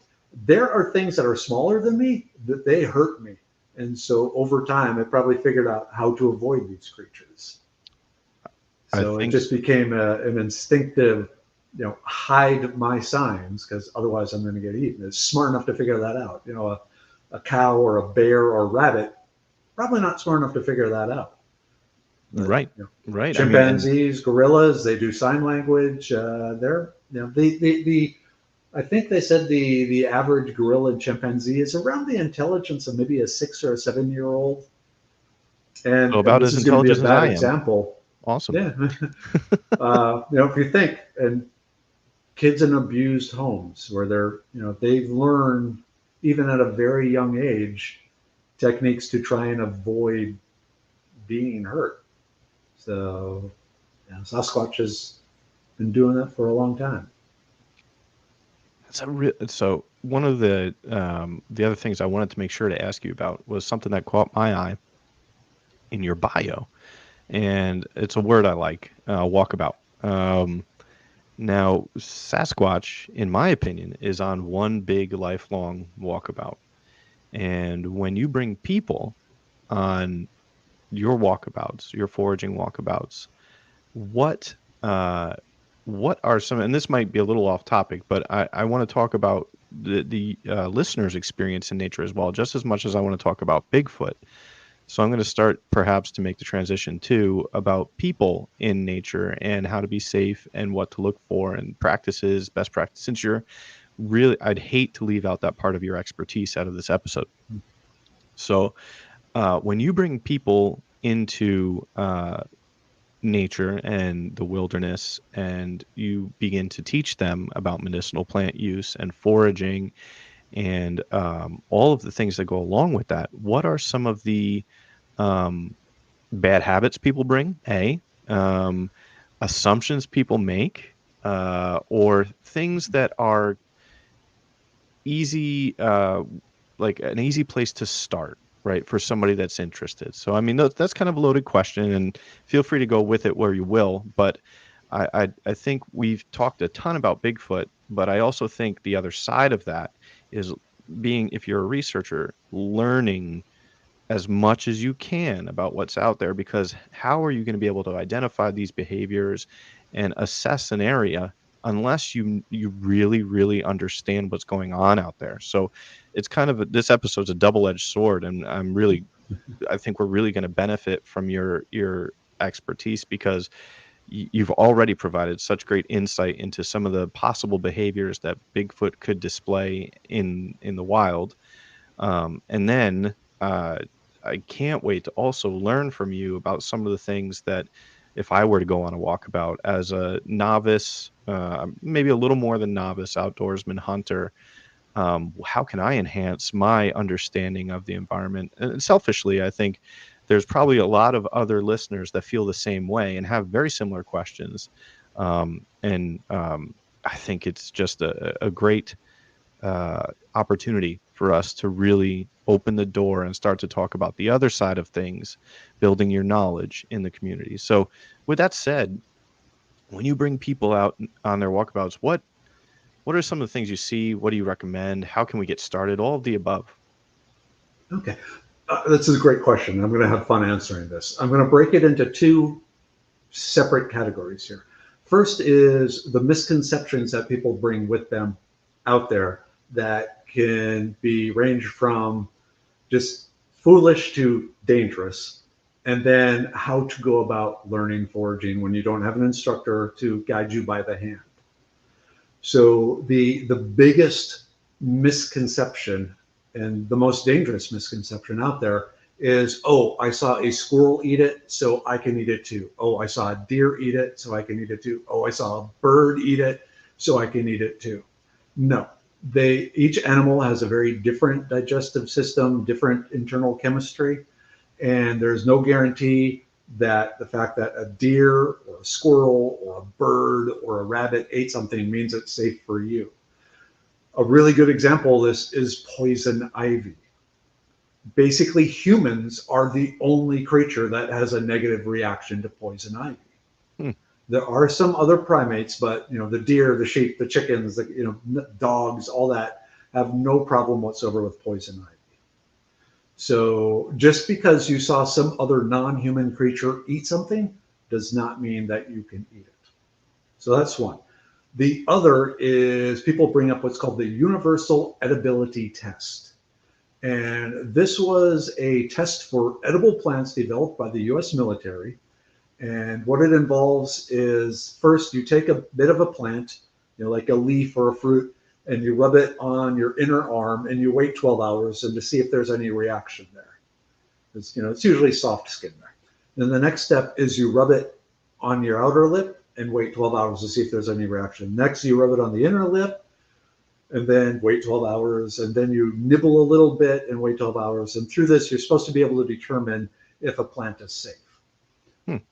there are things that are smaller than me that they hurt me. And so over time, it probably figured out how to avoid these creatures. So it just became an instinctive, hide my signs because otherwise I'm going to get eaten. It's smart enough to figure that out. A cow or a bear or a rabbit, probably not smart enough to figure that out. But,
right. Right.
Chimpanzees, gorillas, they do sign language. They're, I think they said the average gorilla and chimpanzee is around the intelligence of maybe a 6 or a 7-year-old. And,
so about
this
as
is going to be a
intelligent as
bad
I am.
example.
Awesome.
Yeah. If you think, and kids in abused homes where they've learned even at a very young age techniques to try and avoid being hurt. So Sasquatch has been doing that for a long time.
So one of the other things I wanted to make sure to ask you about was something that caught my eye in your bio, and it's a word I like, walkabout. Now, Sasquatch, in my opinion, is on one big lifelong walkabout. And when you bring people on your walkabouts, your foraging walkabouts, what are some, and this might be a little off topic, but I want to talk about the listeners' experience in nature as well, just as much as I want to talk about Bigfoot. So I'm going to start perhaps to make the transition to about people in nature and how to be safe and what to look for and practices, best practice. Since you're really, I'd hate to leave out that part of your expertise out of this episode. So when you bring people into nature and the wilderness and you begin to teach them about medicinal plant use and foraging and all of the things that go along with that, what are some of the bad habits people bring, assumptions people make, or things that are easy, like an easy place to start, right, for somebody that's interested? So, I mean, that's kind of a loaded question, and feel free to go with it where you will. But I think we've talked a ton about Bigfoot, but I also think the other side of that is being, if you're a researcher, learning as much as you can about what's out there, because how are you going to be able to identify these behaviors and assess an area unless you really understand what's going on out there? So it's kind of this episode's a double-edged sword, and I'm really I think we're really going to benefit from your expertise, because you've already provided such great insight into some of the possible behaviors that Bigfoot could display in the wild. And then uh, I can't wait to also learn from you about some of the things that, if I were to go on a walkabout as a novice, maybe a little more than novice outdoorsman hunter, how can I enhance my understanding of the environment? And selfishly, I think there's probably a lot of other listeners that feel the same way and have very similar questions. And I think it's just a great opportunity for us to really open the door and start to talk about the other side of things, building your knowledge in the community. So, with that said, when you bring people out on their walkabouts, what are some of the things you see? What do you recommend? How can we get started? All of the above.
Okay. This is a great question. I'm going to have fun answering this. I'm going to break it into two separate categories here. First is the misconceptions that people bring with them out there that can be ranged from just foolish to dangerous, and then how to go about learning foraging when you don't have an instructor to guide you by the hand. So the biggest misconception and the most dangerous misconception out there is, oh, I saw a squirrel eat it, so I can eat it too. Oh, I saw a deer eat it, so I can eat it too. Oh, I saw a bird eat it, so I can eat it too. No, each animal has a very different digestive system, different internal chemistry, and there's no guarantee that the fact that a deer or a squirrel or a bird or a rabbit ate something means it's safe for you. A really good example of this is poison ivy. Basically, humans are the only creature that has a negative reaction to poison ivy.
Hmm.
There are some other primates, but the deer, the sheep, the chickens, dogs, all that have no problem whatsoever with poison ivy. So just because you saw some other non-human creature eat something does not mean that you can eat it. So that's one. The other is people bring up what's called the universal edibility test. And this was a test for edible plants developed by the US military. And what it involves is, first you take a bit of a plant, like a leaf or a fruit, and you rub it on your inner arm and you wait 12 hours and to see if there's any reaction there. It's usually soft skin there. Then the next step is you rub it on your outer lip and wait 12 hours to see if there's any reaction. Next, you rub it on the inner lip and then wait 12 hours. And then you nibble a little bit and wait 12 hours. And through this, you're supposed to be able to determine if a plant is safe.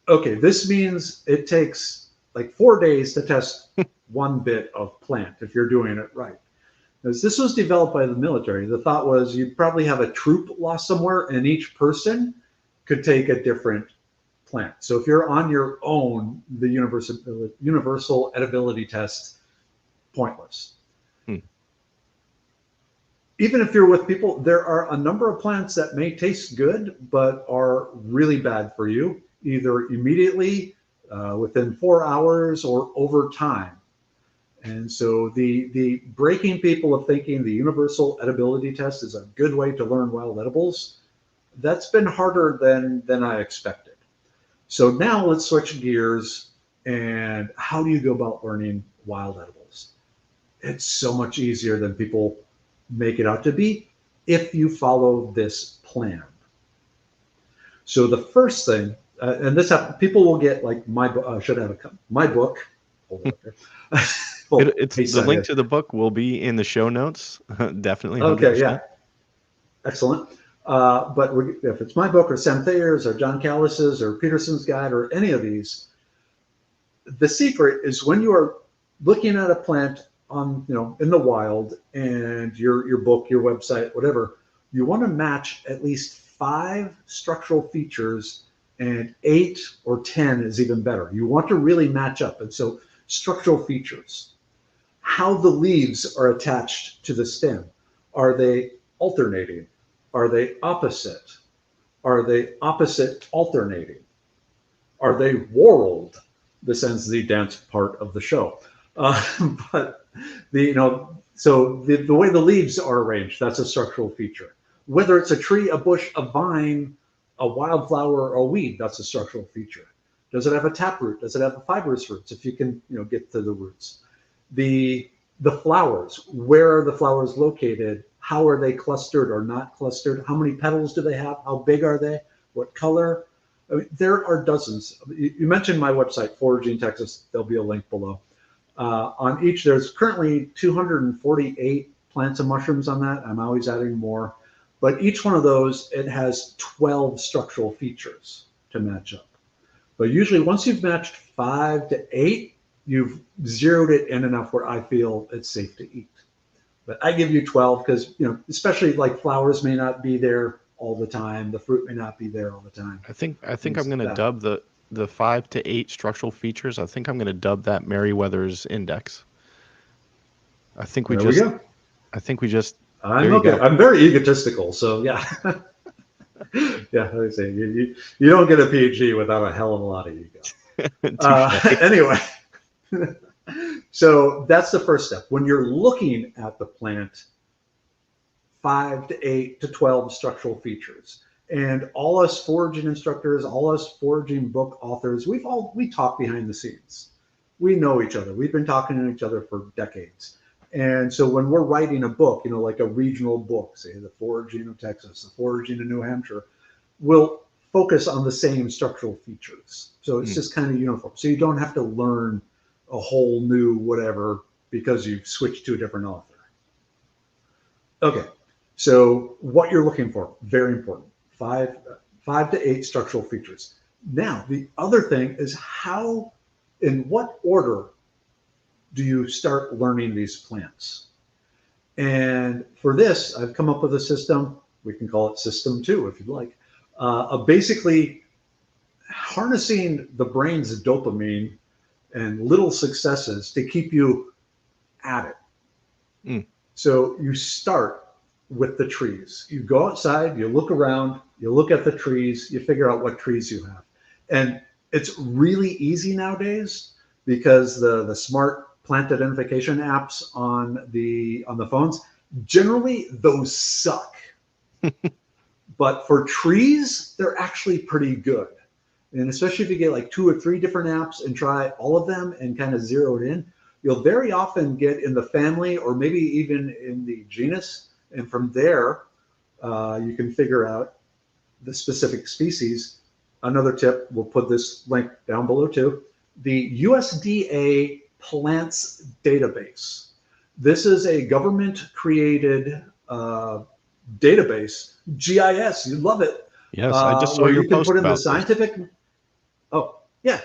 Okay, this means it takes like 4 days to test one bit of plant if you're doing it right. As this was developed by the military, the thought was you'd probably have a troop lost somewhere and each person could take a different plant. So if you're on your own, the universal edibility test, pointless. Even if you're with people, there are a number of plants that may taste good, but are really bad for you, either immediately, within 4 hours, or over time. And so the breaking people of thinking the universal edibility test is a good way to learn wild edibles, that's been harder than I expected. So now let's switch gears. And how do you go about learning wild edibles? It's so much easier than people make it out to be if you follow this plan. So the first thing, and this people will get like my book. Hold up here.
Well, it's the link to the book will be in the show notes. Definitely. 100%.
Okay, yeah, excellent. But if it's my book or Sam Thayer's or John Callis's or Peterson's Guide or any of these, the secret is when you are looking at a plant on in the wild, and your book, your website, whatever, you want to match at least 5 structural features, and 8 or 10 is even better. You want to really match up. And so structural features, how the leaves are attached to the stem. Are they alternating? Are they opposite? Are they opposite alternating? Are they whorled? This ends the dance part of the show. But so the way the leaves are arranged, that's a structural feature. whether it's a tree, a bush, a vine, a wildflower, or a weed, that's a structural feature. Does it have a taproot? Does it have fibrous roots? If you can, get to the roots. The flowers, where are the flowers located? How are they clustered or not clustered? How many petals do they have? How big are they? What color? I mean, there are dozens. You mentioned my website, Foraging Texas. There'll be a link below. On each, there's currently 248 plants and mushrooms on that. I'm always adding more. But each one of those, it has 12 structural features to match up. But usually once you've matched 5 to 8, you've zeroed it in enough where I feel it's safe to eat. But I give you 12 because, especially like flowers may not be there all the time. The fruit may not be there all the time.
I think I'm going to dub the 5 to 8 structural features. I think I'm going to dub that Merriwether's Index. I think we just.
I'm okay. I'm very egotistical, so yeah. Yeah, like I say, you don't get a PhD without a hell of a lot of ego. Anyway, so that's the first step. When you're looking at the plant, 5 to 8 to 12 structural features. And all us foraging instructors, all us foraging book authors, we talk behind the scenes. We know each other. We've been talking to each other for decades. And so when we're writing a book, like a regional book, say the Foraging of Texas, the Foraging of New Hampshire, we'll focus on the same structural features. So it's just kind of uniform. So you don't have to learn a whole new whatever because you've switched to a different author. Okay, so what you're looking for, very important. 5 to 8 structural features. Now, the other thing is in what order do you start learning these plants? And for this, I've come up with a system. We can call it System 2 if you'd like. Basically, harnessing the brain's dopamine and little successes to keep you at it. So you start with the trees. You go outside, you look around, you look at the trees, you figure out what trees you have. And it's really easy nowadays because the smart plant identification apps on the phones, generally those suck. But for trees, they're actually pretty good. And especially if you get like 2 or 3 different apps and try all of them and kind of zero it in, you'll very often get in the family or maybe even in the genus. And from there, you can figure out the specific species. Another tip, we'll put this link down below too. The USDA Plants Database. This is a government-created database, GIS. You love it.
Yes, I just saw your
you can
post
put in
about
the scientific.
this.
Oh, yeah.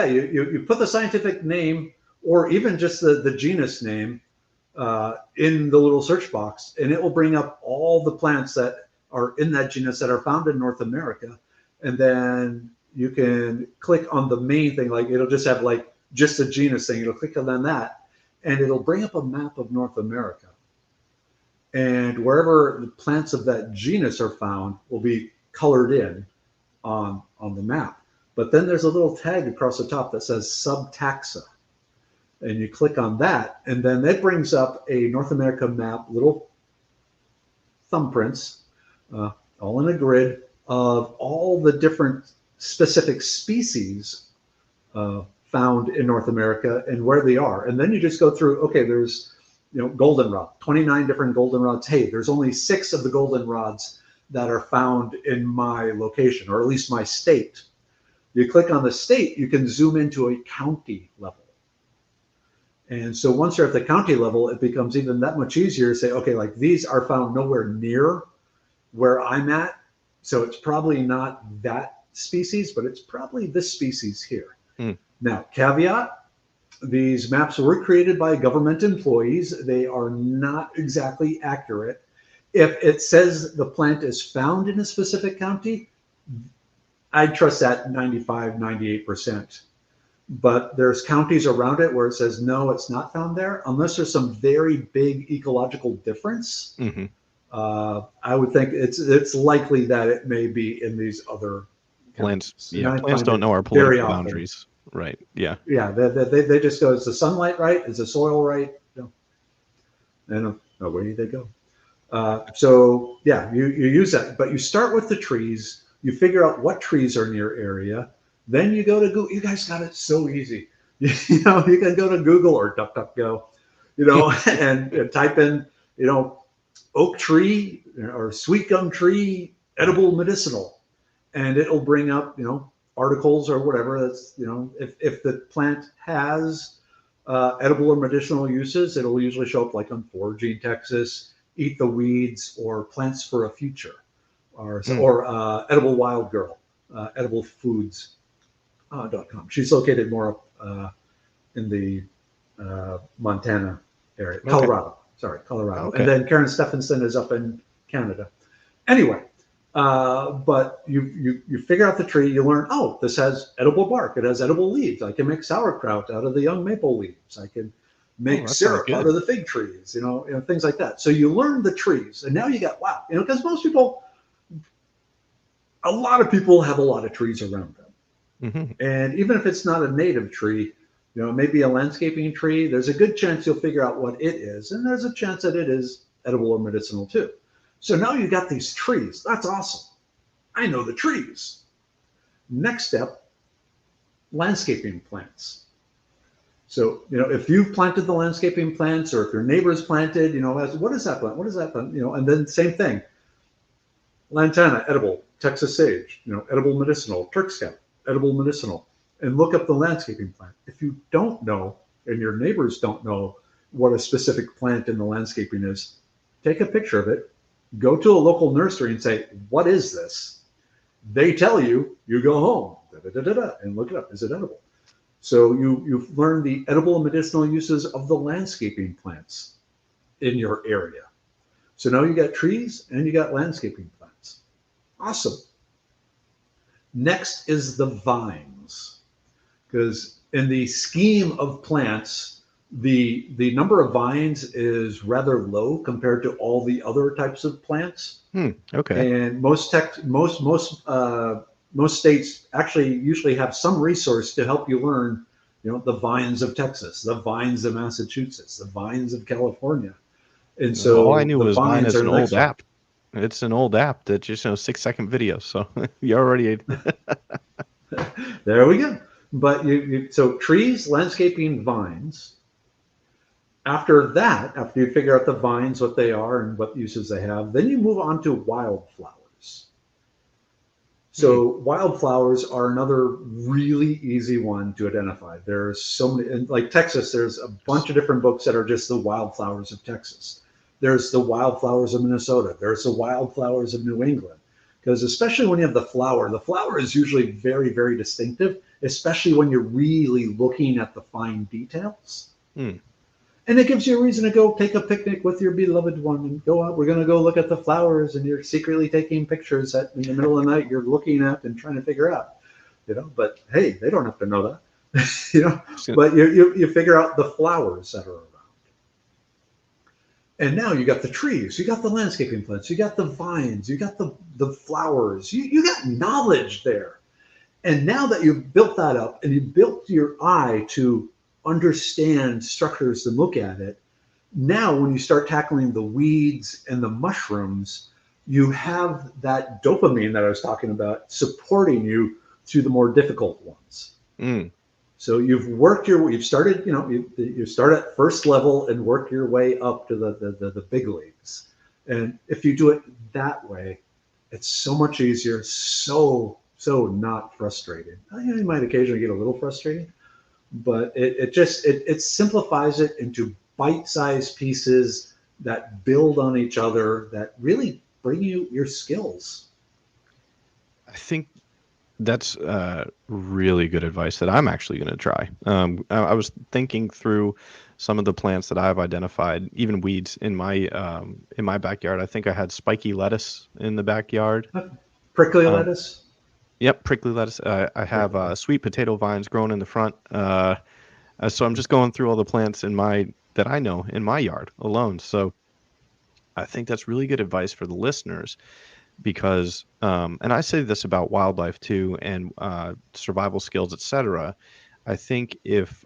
You put the scientific name or even just the genus name in the little search box, and it will bring up all the plants that are in that genus that are found in North America. And then you can click on the main thing, like it'll just have like just a genus thing. It'll click on that, and it'll bring up a map of North America. And wherever the plants of that genus are found will be colored in on the map. But then there's a little tag across the top that says subtaxa. And you click on that, and then that brings up a North America map, little thumbprints, all in a grid of all the different specific species found in North America and where they are. And then you just go through, okay, there's goldenrod, 29 different goldenrods. Hey, there's only 6 of the goldenrods that are found in my location, or at least my state. You click on the state, you can zoom into a county level. And so once you're at the county level, it becomes even that much easier to say, okay, like these are found nowhere near where I'm at. So it's probably not that species, but it's probably this species here. Now, caveat, these maps were created by government employees. They are not exactly accurate. If it says the plant is found in a specific county, I'd trust that 95, 98%. But there's counties around it where it says, no, it's not found there, unless there's some very big ecological difference. I would think it's likely that it may be in these other
plants. Yeah, plants don't know our political boundaries. Right. Yeah.
Yeah. They just go, is the sunlight right? Is the soil right? No. And away they go. So yeah, you use that, but you start with the trees. You figure out what trees are in your area. Then you go to Google. You guys got it so easy. You know, you can go to Google or DuckDuckGo, you know, and type in, you know, oak tree or sweet gum tree, edible medicinal, and it'll bring up, you know, articles or whatever. That's, you know, if the plant has edible or medicinal uses, it'll usually show up like on Foraging Texas, Eat the Weeds, or Plants for a Future, or Edible Wild Girl, ediblefoods.com. She's located more up in the Montana area,
Okay.
Colorado. Sorry, Colorado.
Okay.
And then Karen Stephenson is up in Canada. Anyway, but you figure out the tree. You learn, oh, this has edible bark. It has edible leaves. I can make sauerkraut out of the young maple leaves. I can make
That sounds
syrup out
good.
of the fig trees. You know, things like that. So you learn the trees, and now you got, wow. You know, because most people, a lot of people have a lot of trees around them.
Hmm.
And even if it's not a native tree, you know, maybe a landscaping tree, there's a good chance you'll figure out what it is. And there's a chance that it is edible or medicinal too. So now you got these trees. That's awesome. I know the trees. Next step, landscaping plants. So, you know, if you've planted the landscaping plants or if your neighbors planted, you know, what is that plant? What is that plant? You know, and then same thing. Lantana, edible. Texas sage, you know, edible medicinal. Turk's cap, edible medicinal. And look up the landscaping plant. If you don't know, and your neighbors don't know what a specific plant in the landscaping is, take a picture of it, go to a local nursery and say, what is this? They tell you, you go home, and look it up. Is it edible? So you've learned the edible and medicinal uses of the landscaping plants in your area. So now you got trees and you got landscaping plants. Awesome. Next is the vines, because in the scheme of plants, the number of vines is rather low compared to all the other types of plants.
Okay.
And most states actually usually have some resource to help you learn, you know, the vines of Texas, the vines of Massachusetts, the vines of California. And
All I
so
knew
the
was Vine
vines
is
are
an
the
old
next one.
app. It's an old app that just 6-second videos. So you already.
There we go. But so trees, landscaping, vines. After that, after you figure out the vines, what they are and what uses they have, then you move on to wildflowers.
Hmm.
So wildflowers are another really easy one to identify. There's so many, and like Texas, there's a bunch of different books that are just the wildflowers of Texas. There's the wildflowers of Minnesota. There's the wildflowers of New England. Because especially when you have the flower is usually very, very distinctive, especially when you're really looking at the fine details.
Hmm.
And it gives you a reason to go take a picnic with your beloved one and go out. We're going to go look at the flowers, and you're secretly taking pictures that in the middle of the night you're looking at and trying to figure out, you know. But hey, they don't have to know that, you know.
So-
But you figure out the flowers that are around. And now you got the trees, you got the landscaping plants, you got the vines, you got the flowers, you got knowledge there. And now that you've built that up and you built your eye to understand structures and look at it, now when you start tackling the weeds and the mushrooms, you have that dopamine that I was talking about supporting you through the more difficult ones.
Mm.
So you've started, you know, you start at first level and work your way up to the big leagues. And if you do it that way, it's so much easier, so not frustrating. You might occasionally get a little frustrating, but it simplifies it into bite-sized pieces that build on each other, that really bring you your skills.
I think that's really good advice that I'm actually going to try. I was thinking through some of the plants that I've identified, even weeds in my backyard. I think I had spiky lettuce in the backyard.
Prickly
Um,
lettuce.
yep, prickly lettuce. I have
Prickly.
sweet potato vines growing in the front. So I'm just going through all the plants that I know in my yard alone. So I think that's really good advice for the listeners because and I say this about wildlife too and survival skills, etc. I think if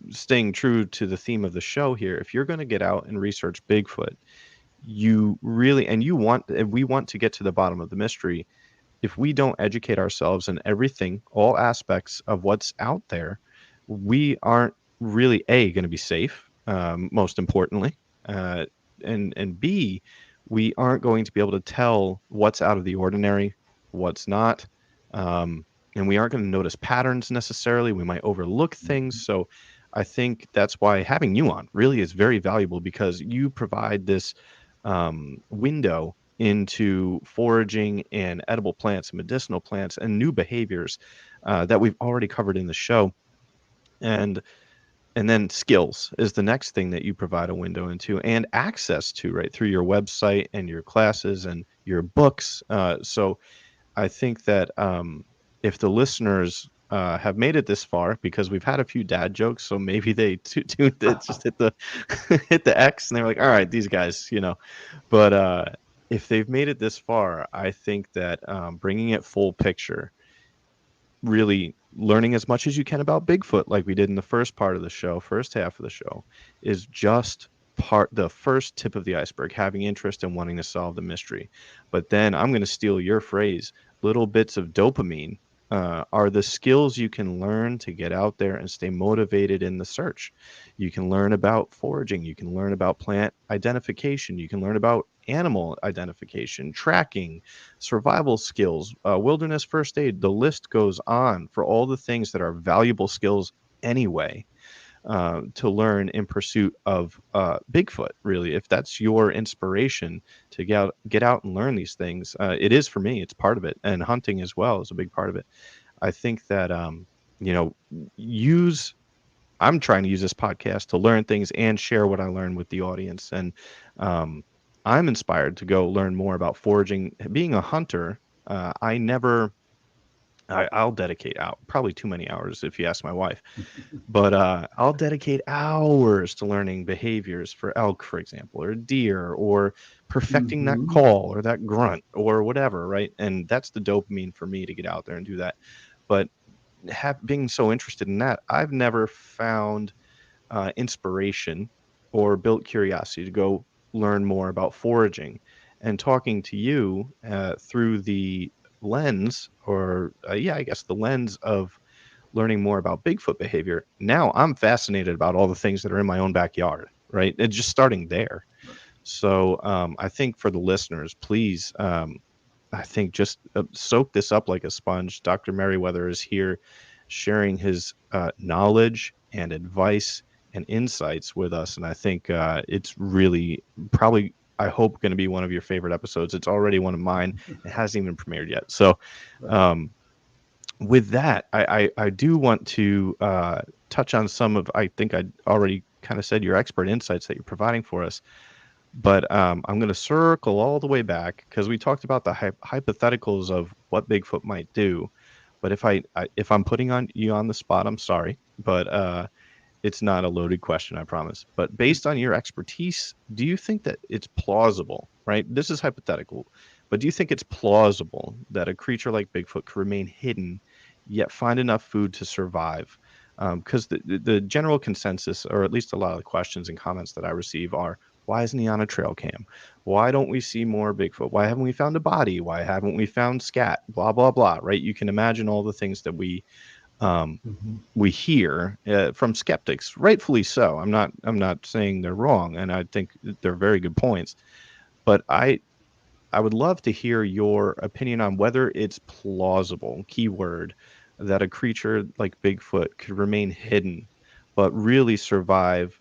staying true to the theme of the show here, if you're going to get out and research Bigfoot, you really, and we want to get to the bottom of the mystery. If we don't educate ourselves in everything, all aspects of what's out there, we aren't really going to be safe. Most importantly, uh, and B, we aren't going to be able to tell what's out of the ordinary, what's not, um, and we aren't going to notice patterns necessarily. We might overlook things.
Mhm.
So, I think that's why having you on really is very valuable, because you provide this window into foraging and edible plants and medicinal plants and new behaviors that we've already covered in the show. And then skills is the next thing that you provide a window into and access to, right, through your website and your classes and your books. So I think that if the listeners have made it this far, because we've had a few dad jokes, so maybe they tuned it, just hit the hit the X, and they're like, "All right, these guys," you know. But if they've made it this far, I think that bringing it full picture, really learning as much as you can about Bigfoot, like we did in the first part of the show, first half of the show, is just the first tip of the iceberg, having interest and wanting to solve the mystery. But then I'm going to steal your phrase, little bits of dopamine are the skills you can learn to get out there and stay motivated in the search. You can learn about foraging, you can learn about plant identification, you can learn about animal identification, tracking, survival skills, wilderness first aid. The list goes on for all the things that are valuable skills anyway, to learn in pursuit of Bigfoot. Really, if that's your inspiration to get out and learn these things, it is for me. It's part of it, and hunting as well is a big part of it. I think that you know, use I'm trying to use this podcast to learn things and share what I learn with the audience. And um, I'm inspired to go learn more about foraging. Being a hunter, I never, I'll dedicate out probably too many hours if you ask my wife, but I'll dedicate hours to learning behaviors for elk, for example, or deer, or perfecting that
Mhm.
call or that grunt or whatever, right? And that's the dopamine for me to get out there and do that. But being so interested in that, I've never found inspiration or built curiosity to go learn more about foraging. And talking to you through the lens, or yeah, I guess the lens of learning more about Bigfoot behavior, now I'm fascinated about all the things that are in my own backyard, right? And just starting there. So I think for the listeners, please, I think just soak this up like a sponge. Dr. Merriweather is here sharing his knowledge and advice and insights with us. And I think it's really probably, I hope, going to be one of your favorite episodes. It's already one of mine. It hasn't even premiered yet. So,
Right.
um, with that, I do want to touch on some of, I think I already kind of said, your expert insights that you're providing for us. But I'm going to circle all the way back, because we talked about the hypotheticals of what Bigfoot might do. But if I'm putting on you on the spot, I'm sorry, but it's not a loaded question, I promise. But based on your expertise, do you think that it's plausible, right? This is hypothetical, but do you think it's plausible that a creature like Bigfoot could remain hidden, yet find enough food to survive? Because the general consensus, or at least a lot of the questions and comments that I receive, are, why isn't he on a trail cam? Why don't we see more Bigfoot? Why haven't we found a body? Why haven't we found scat? Blah, blah, blah, right? You can imagine all the things that um,
Mhm.
we hear from skeptics, rightfully so. I'm not saying they're wrong, and I think they're very good points. But I would love to hear your opinion on whether it's plausible, keyword, that a creature like Bigfoot could remain hidden, but really survive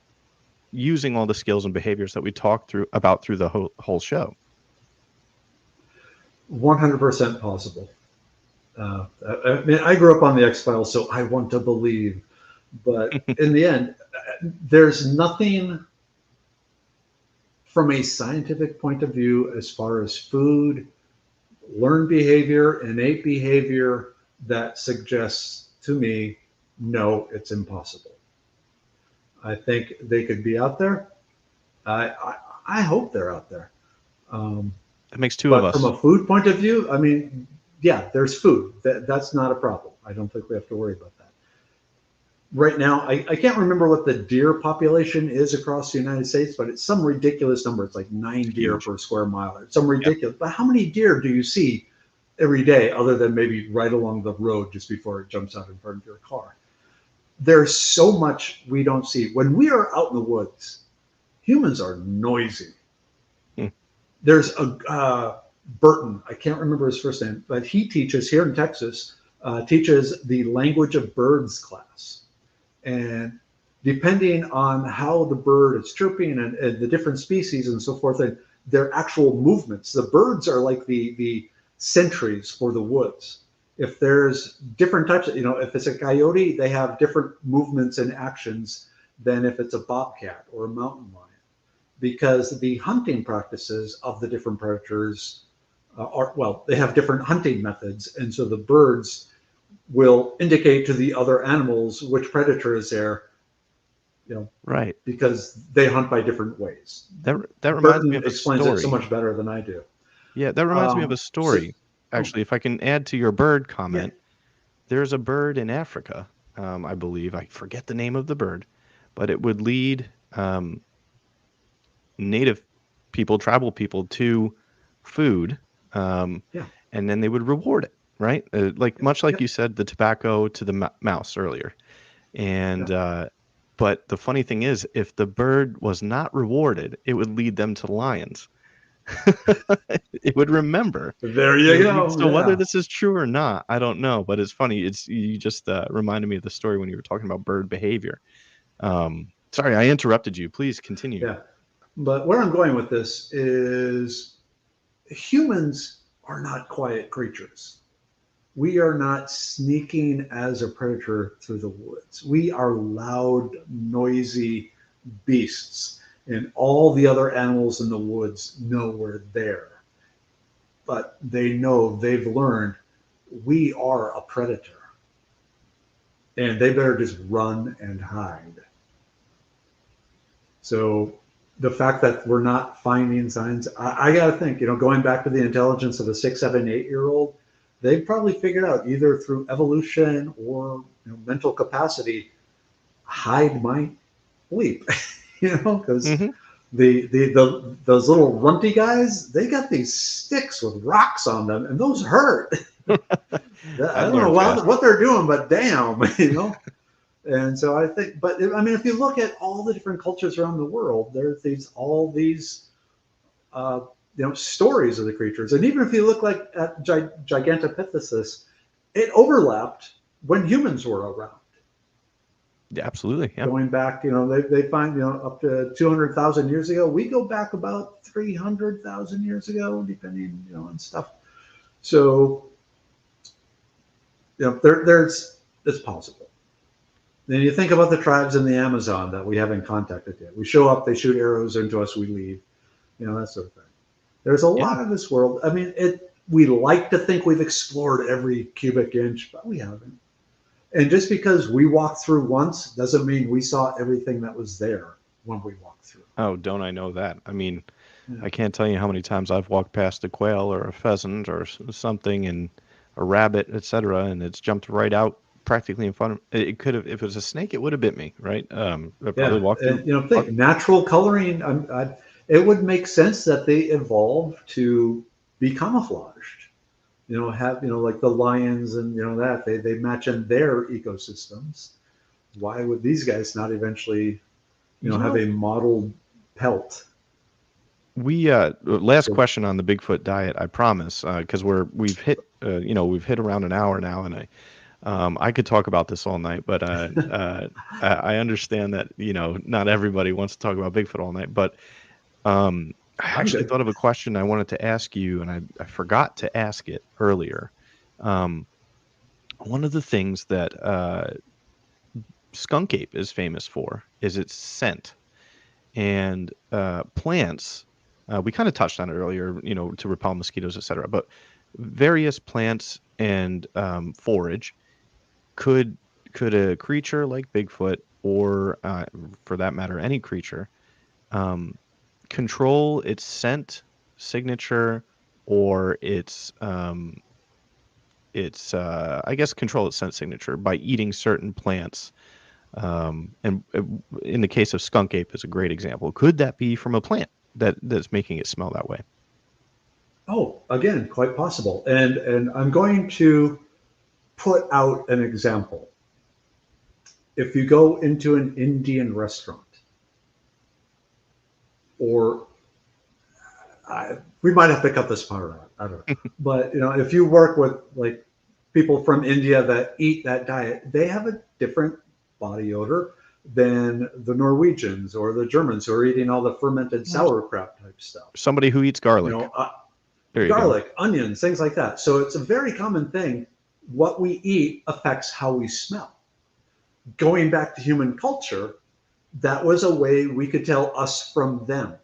using all the skills and behaviors that we talked through the whole show.
100% possible. I mean, I grew up on the X Files, so I want to believe. But in the end, there's nothing from a scientific point of view as far as food, learned behavior, innate behavior that suggests to me, no, it's impossible. I think they could be out there. I hope they're out there. Um,
That makes two of
but from
us.
a food point of view, I mean, yeah, there's food. That's not a problem. I don't think we have to worry about that. right now, I can't remember what the deer population is across the United States, but it's some ridiculous number. It's like 9 deer
Huge.
per square mile. It's some
Yep.
ridiculous. But how many deer do you see every day, other than maybe right along the road just before it jumps out in front of your car? There's so much we don't see. When we are out in the woods, humans are noisy.
Hmm.
There's a Burton, I can't remember his first name, but he teaches here in Texas, teaches the language of birds class. And depending on how the bird is chirping and the different species and so forth, and their actual movements, the birds are like the sentries for the woods. If there's different types of, if it's a coyote, they have different movements and actions than if it's a bobcat or a mountain lion, because the hunting practices of the different predators they have different hunting methods. And so the birds will indicate to the other animals which predator is there,
Right.
because they hunt by different ways.
That reminds me
Burton
of a
explains it so
story.
much better than I do.
Yeah, that reminds me of a
So,
story.
oh,
Actually, if I can add to your bird
yeah,
comment, there's a bird in Africa, I believe. I forget the name of the bird, but it would lead native people, tribal people, to food, um,
yeah,
and then they would reward it, right? Like
yep,
much like
yep,
you said, the tobacco to the mouse earlier.
yeah.
And but the funny thing is, if the bird was not rewarded, it would lead them to lions. It would remember.
There
It
you
would lead,
go.
so whether
Yeah,
this is true or not, I don't know, but it's funny. It's you just reminded me of the story when you were talking about bird behavior. Sorry, I interrupted you. Please continue.
yeah. But where I'm going with this is humans are not quiet creatures. We are not sneaking as a predator through the woods. We are loud, noisy beasts, and all the other animals in the woods know we're there. But they know, they've learned, we are a predator, and they better just run and hide. So the fact that we're not finding signs, I got to think, going back to the intelligence of a 6, 7, 8-year-old, they've probably figured out either through evolution or mental capacity, hide my bleep, because
Hmm.
those little runty guys, they got these sticks with rocks on them, and those hurt. I
I'd
don't know
learn fast.
what they're doing, but damn, And so I think, but I mean, if you look at all the different cultures around the world, there's all these uh, stories of the creatures, and even if you look like at Gigantopithecus, it overlapped when humans were around.
Yeah, absolutely. Yeah.
Going back, they find up to 200,000 years ago. We go back about 300,000 years ago, depending on stuff. So there's it's possible. Then you think about the tribes in the Amazon that we haven't contacted yet. We show up, they shoot arrows into us, we leave, that sort of thing. There's a
Yeah.
lot of this world. I mean, we like to think we've explored every cubic inch, but we haven't. And just because we walked through once doesn't mean we saw everything that was there when we walked through.
Oh, don't I know that? I mean,
Yeah.
I can't tell you how many times I've walked past a quail or a pheasant or something and a rabbit, etc., and it's jumped right out practically in front of it. Could have, if it was a snake, it would have bit me, right? I probably
Yeah,
walked through.
and think natural coloring. It would make sense that they evolved to be camouflaged. Have like the lions and that they match in their ecosystems. Why would these guys not eventually
You
have
know,
a modeled pelt?
we last
So,
question on the Bigfoot diet, I promise, because we've hit around an hour now, and I could talk about this all night, but I understand that not everybody wants to talk about Bigfoot all night. But I
I'm
actually
good.
thought of a question I wanted to ask you, and I forgot to ask it earlier. Um, One of the things that skunk ape is famous for is its scent, and plants. We kind of touched on it earlier, to repel mosquitoes, etc. But various plants and forage could could a creature like Bigfoot, or for that matter, any creature, um, control its scent signature, or its I guess control its scent signature by eating certain plants, And in the case of skunk ape is a great example. Could that be from a plant that's making it smell that way?
Oh, again, quite possible. And I'm going to put out an example. If you go into an Indian restaurant, or we might have to cut this part out. I don't know. But if you work with like people from India that eat that diet, they have a different body odor than the Norwegians or the Germans who are eating all the fermented sauerkraut type stuff.
Somebody who eats
You
garlic.
know,
There you go.
garlic, onions, things like that. So it's a very common thing. What we eat affects how we smell. Going back to human culture, that was a way we could tell us from them.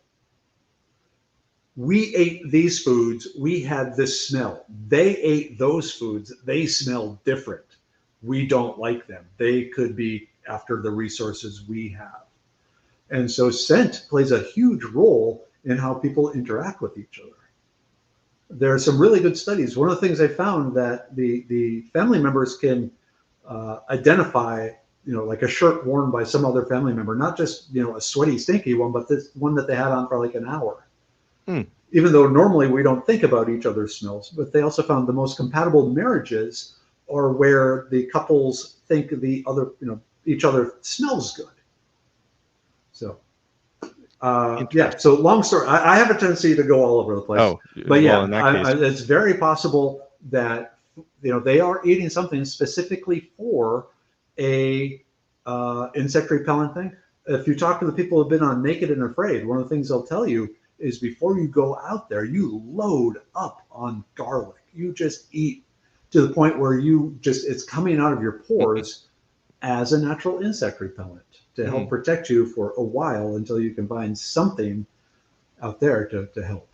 We ate these foods, we had this smell. They ate those foods, they smell different. We don't like them. They could be after the resources we have. And so scent plays a huge role in how people interact with each other. There are some really good studies. One of the things I found that the family members can identify, like a shirt worn by some other family member, not just, a sweaty, stinky one, but this one that they had on for like an hour.
Hmm.
Even though normally we don't think about each other's smells, but they also found the most compatible marriages are where the couples think the other, each other smells good. So, yeah. So long story. I have a tendency to go all over the place.
Oh,
but yeah,
well, in that case,
it's very possible that they are eating something specifically for a insect repellent thing. If you talk to the people who've been on Naked and Afraid, one of the things they'll tell you is before you go out there, you load up on garlic. You just eat to the point where it's coming out of your pores as a natural insect repellent to help protect you for a while until you can find something out there to help.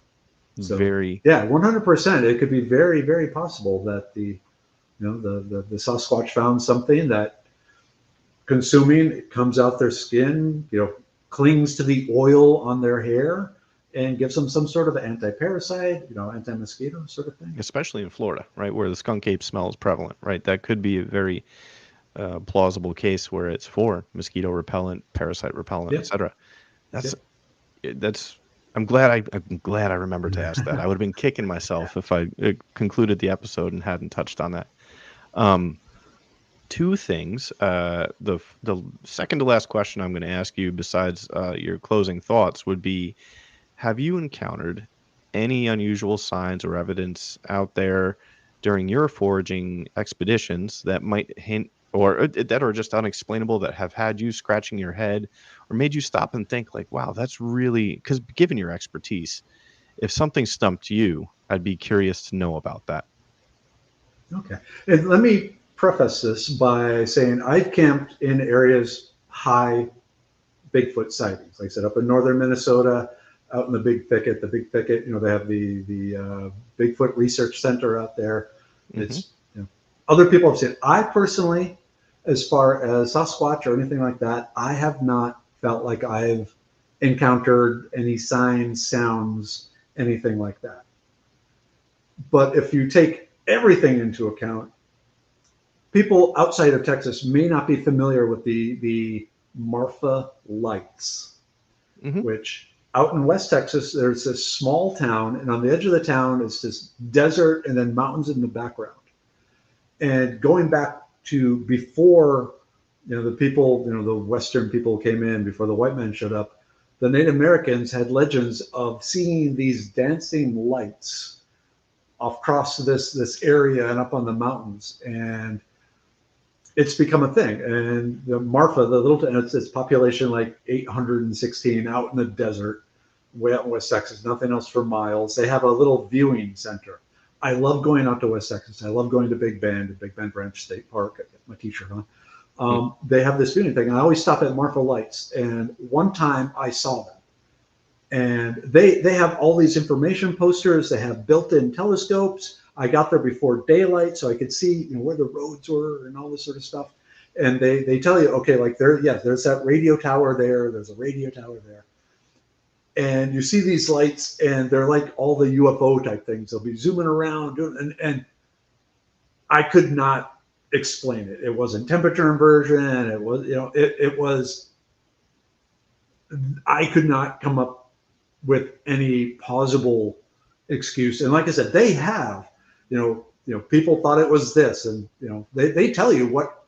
So yeah, 100%. It could be very, very possible that the Sasquatch found something that consuming, it comes out their skin, clings to the oil on their hair and gives them some sort of anti-parasite, anti-mosquito sort of thing.
Especially in Florida, right, where the skunk ape smell is prevalent, right? That could be a very plausible case where it's for mosquito repellent, parasite repellent, etc. That's. I'm glad I remembered to ask that. I would have been kicking myself if I concluded the episode and hadn't touched on that. Two things. The second to last question I'm going to ask you, besides your closing thoughts, would be: have you encountered any unusual signs or evidence out there during your foraging expeditions that might hint or that are just unexplainable, that have had you scratching your head or made you stop and think like, wow, that's really, because given your expertise, if something stumped you, I'd be curious to know about that.
Okay. And let me preface this by saying I've camped in areas high Bigfoot sightings. Like I said, up in northern Minnesota, out in the Big Thicket. The Big Thicket, they have the Bigfoot Research Center out there. It's other people have seen it. I personally, as far as Sasquatch or anything like that, I have not felt like I've encountered any signs, sounds, anything like that. But if you take everything into account, people outside of Texas may not be familiar with the Marfa lights, which out in West Texas, there's this small town, and on the edge of the town is this desert and then mountains in the background. And going back to before, the people, the Western people came in, before the white men showed up, the Native Americans had legends of seeing these dancing lights across this area and up on the mountains. And it's become a thing. And the Marfa, the little, and it's population like 816 out in the desert, way out in West Texas, nothing else for miles. They have a little viewing center. I love going out to West Texas. I love going to Big Bend Branch State Park. I get my t-shirt on. They have this viewing thing, and I always stop at Marfa Lights. And one time I saw them, and they have all these information posters. They have built-in telescopes. I got there before daylight, so I could see where the roads were and all this sort of stuff. And they tell you, okay, like there's that radio tower there. There's a radio tower there. And you see these lights, and they're like all the UFO type things. They'll be zooming around, and I could not explain it. It wasn't temperature inversion. It was, it was, I could not come up with any plausible excuse. And like I said, they have, people thought it was this, and they tell you what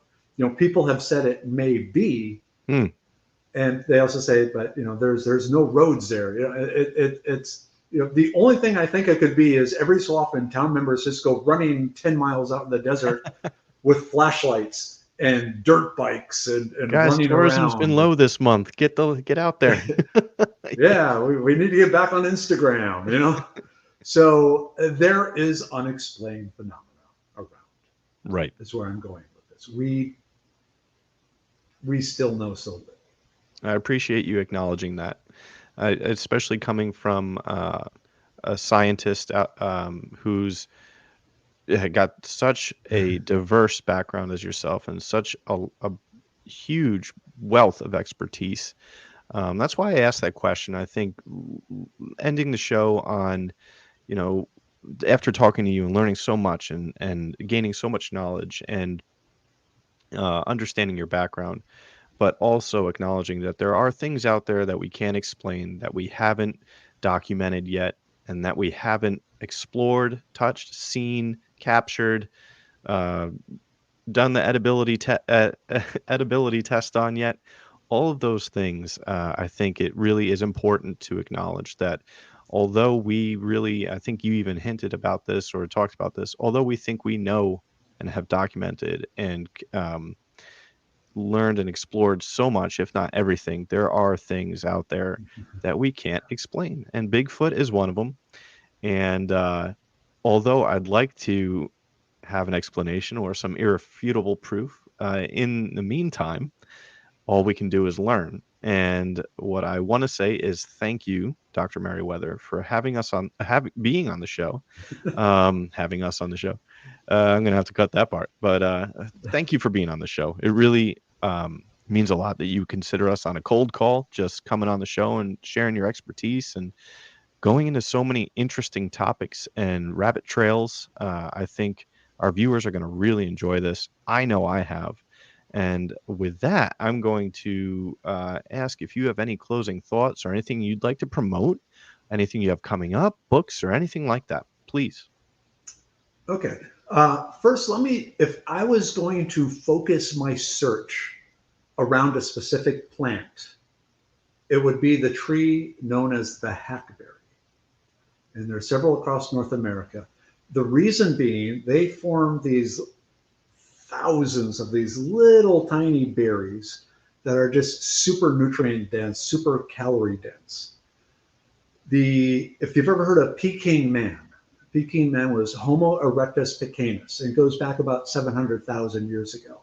people have said it may be, and they also say, but there's no roads there. It's the only thing I think it could be is every so often town members just go running 10 miles out in the desert with flashlights and dirt bikes and
Guys,
running
tourism's been
around.
low this month. Get out there.
Yeah, we need to get back on Instagram. So there is unexplained phenomena around.
Right.
That's where I'm going with this. We still know so little.
I appreciate you acknowledging that, especially coming from a scientist who's got such a diverse background as yourself and such a huge wealth of expertise. That's why I asked that question. I think ending the show on, after talking to you and learning so much and gaining so much knowledge and understanding your background, but also acknowledging that there are things out there that we can't explain, that we haven't documented yet, and that we haven't explored, touched, seen, captured, uh, done the edibility test on yet. All of those things, I think it really is important to acknowledge that although I think you even hinted about this or talked about this, although we think we know and have documented and learned and explored so much, if not everything, there are things out there that we can't explain. And Bigfoot is one of them. And although I'd like to have an explanation or some irrefutable proof, in the meantime, all we can do is learn. And what I want to say is thank you, Dr. Merriwether, for being on the show, having us on the show. I'm going to have to cut that part, but thank you for being on the show. It really means a lot that you consider us on a cold call, just coming on the show and sharing your expertise and going into so many interesting topics and rabbit trails. I think our viewers are going to really enjoy this. I know I have. And with that, I'm going to ask if you have any closing thoughts or anything you'd like to promote, anything you have coming up, books or anything like that, please.
Okay. First, if I was going to focus my search around a specific plant, it would be the tree known as the hackberry. And there are several across North America. The reason being, they form these thousands of these little tiny berries that are just super nutrient dense, super calorie dense. If you've ever heard of Peking man was Homo erectus pecanus, and it goes back about 700,000 years ago.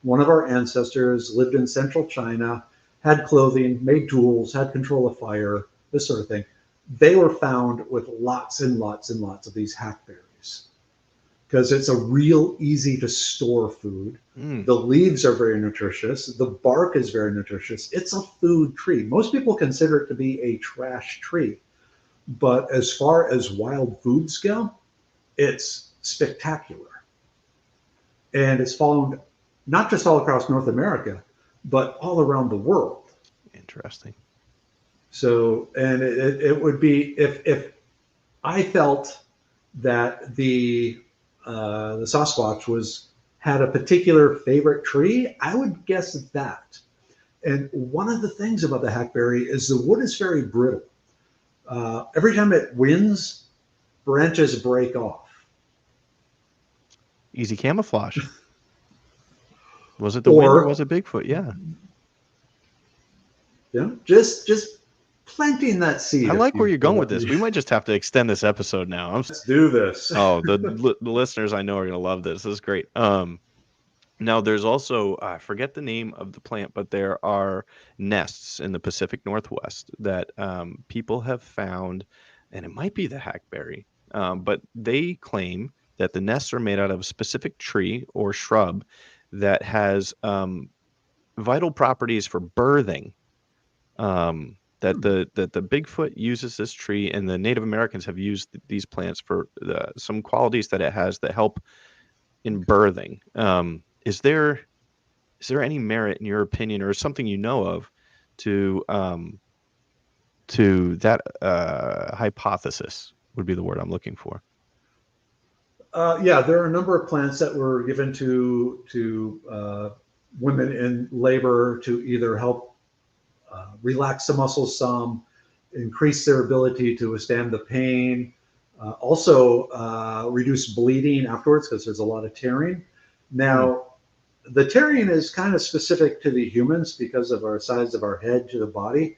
One of our ancestors lived in central China, had clothing, made tools, had control of fire, this sort of thing. They were found with lots and lots and lots of these hackberries because it's a real easy to store food. The leaves are very nutritious. The bark is very nutritious. It's a food tree. Most people consider it to be a trash tree. But as far as wild foods go, it's spectacular. And it's found not just all across North America, but all around the world.
Interesting.
So, and it would be, if I felt that the Sasquatch had a particular favorite tree, I would guess that. And one of the things about the hackberry is the wood is very brittle. Every time it winds, branches break off.
Easy camouflage. Was it the wind or was it Bigfoot? Yeah.
Yeah. Just planting that seed.
I like where you're going with this. We might just have to extend this episode now.
Let's do this.
Oh, the listeners I know are going to love this. This is great. Now there's also, I forget the name of the plant, but there are nests in the Pacific Northwest that people have found, and it might be the hackberry, but they claim that the nests are made out of a specific tree or shrub that has vital properties for birthing. That the Bigfoot uses this tree, and the Native Americans have used these plants for some qualities that it has that help in birthing. Is there any merit in your opinion, or something you know of, to that hypothesis would be the word I'm looking for.
Yeah, there are a number of plants that were given to women in labor to either help relax the muscles some, increase their ability to withstand the pain, also reduce bleeding afterwards because there's a lot of tearing. Now, the tearing is kind of specific to the humans because of our size of our head to the body.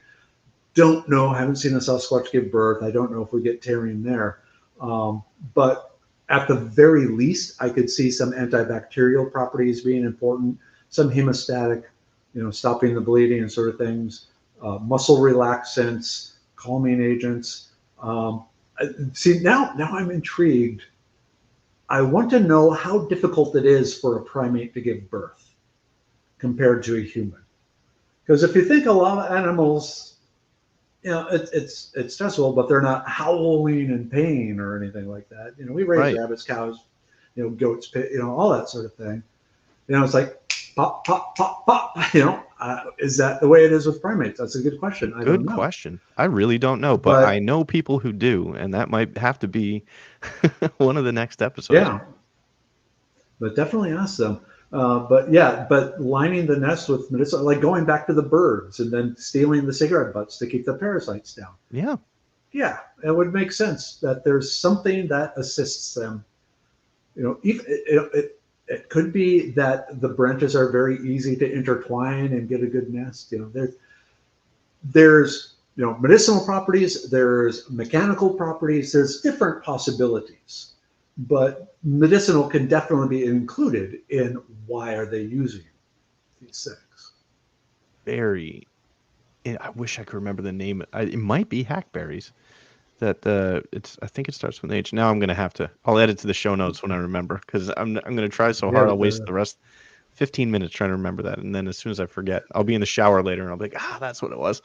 Don't know, haven't seen a Sasquatch give birth. I don't know if we get tearing there. But at the very least, I could see some antibacterial properties being important, some hemostatic, stopping the bleeding and sort of things, muscle relaxants, calming agents. See, now I'm intrigued. I want to know how difficult it is for a primate to give birth compared to a human. Because if you think a lot of animals, it's stressful, but they're not howling in pain or anything like that. We raise rabbits, cows, goats, all that sort of thing. It's like pop, pop, pop, pop. Is that the way it is with primates? That's a good question. I don't know.
Good question. I really don't know, but I know people who do, and that might have to be one of the next episodes.
Yeah, but definitely ask them. But lining the nest with medicinal, like going back to the birds and then stealing the cigarette butts to keep the parasites down. Yeah, it would make sense that there's something that assists them. It could be that the branches are very easy to intertwine and get a good nest. There's medicinal properties, there's mechanical properties, there's different possibilities. But medicinal can definitely be included in why are they using these things.
I wish I could remember the name. It might be hackberries. I think it starts with an H. Now I'm gonna have to. I'll add it to the show notes when I remember, because I'm gonna try so hard. I'll waste the rest 15 minutes trying to remember that, and then as soon as I forget, I'll be in the shower later and I'll be like, that's what it was.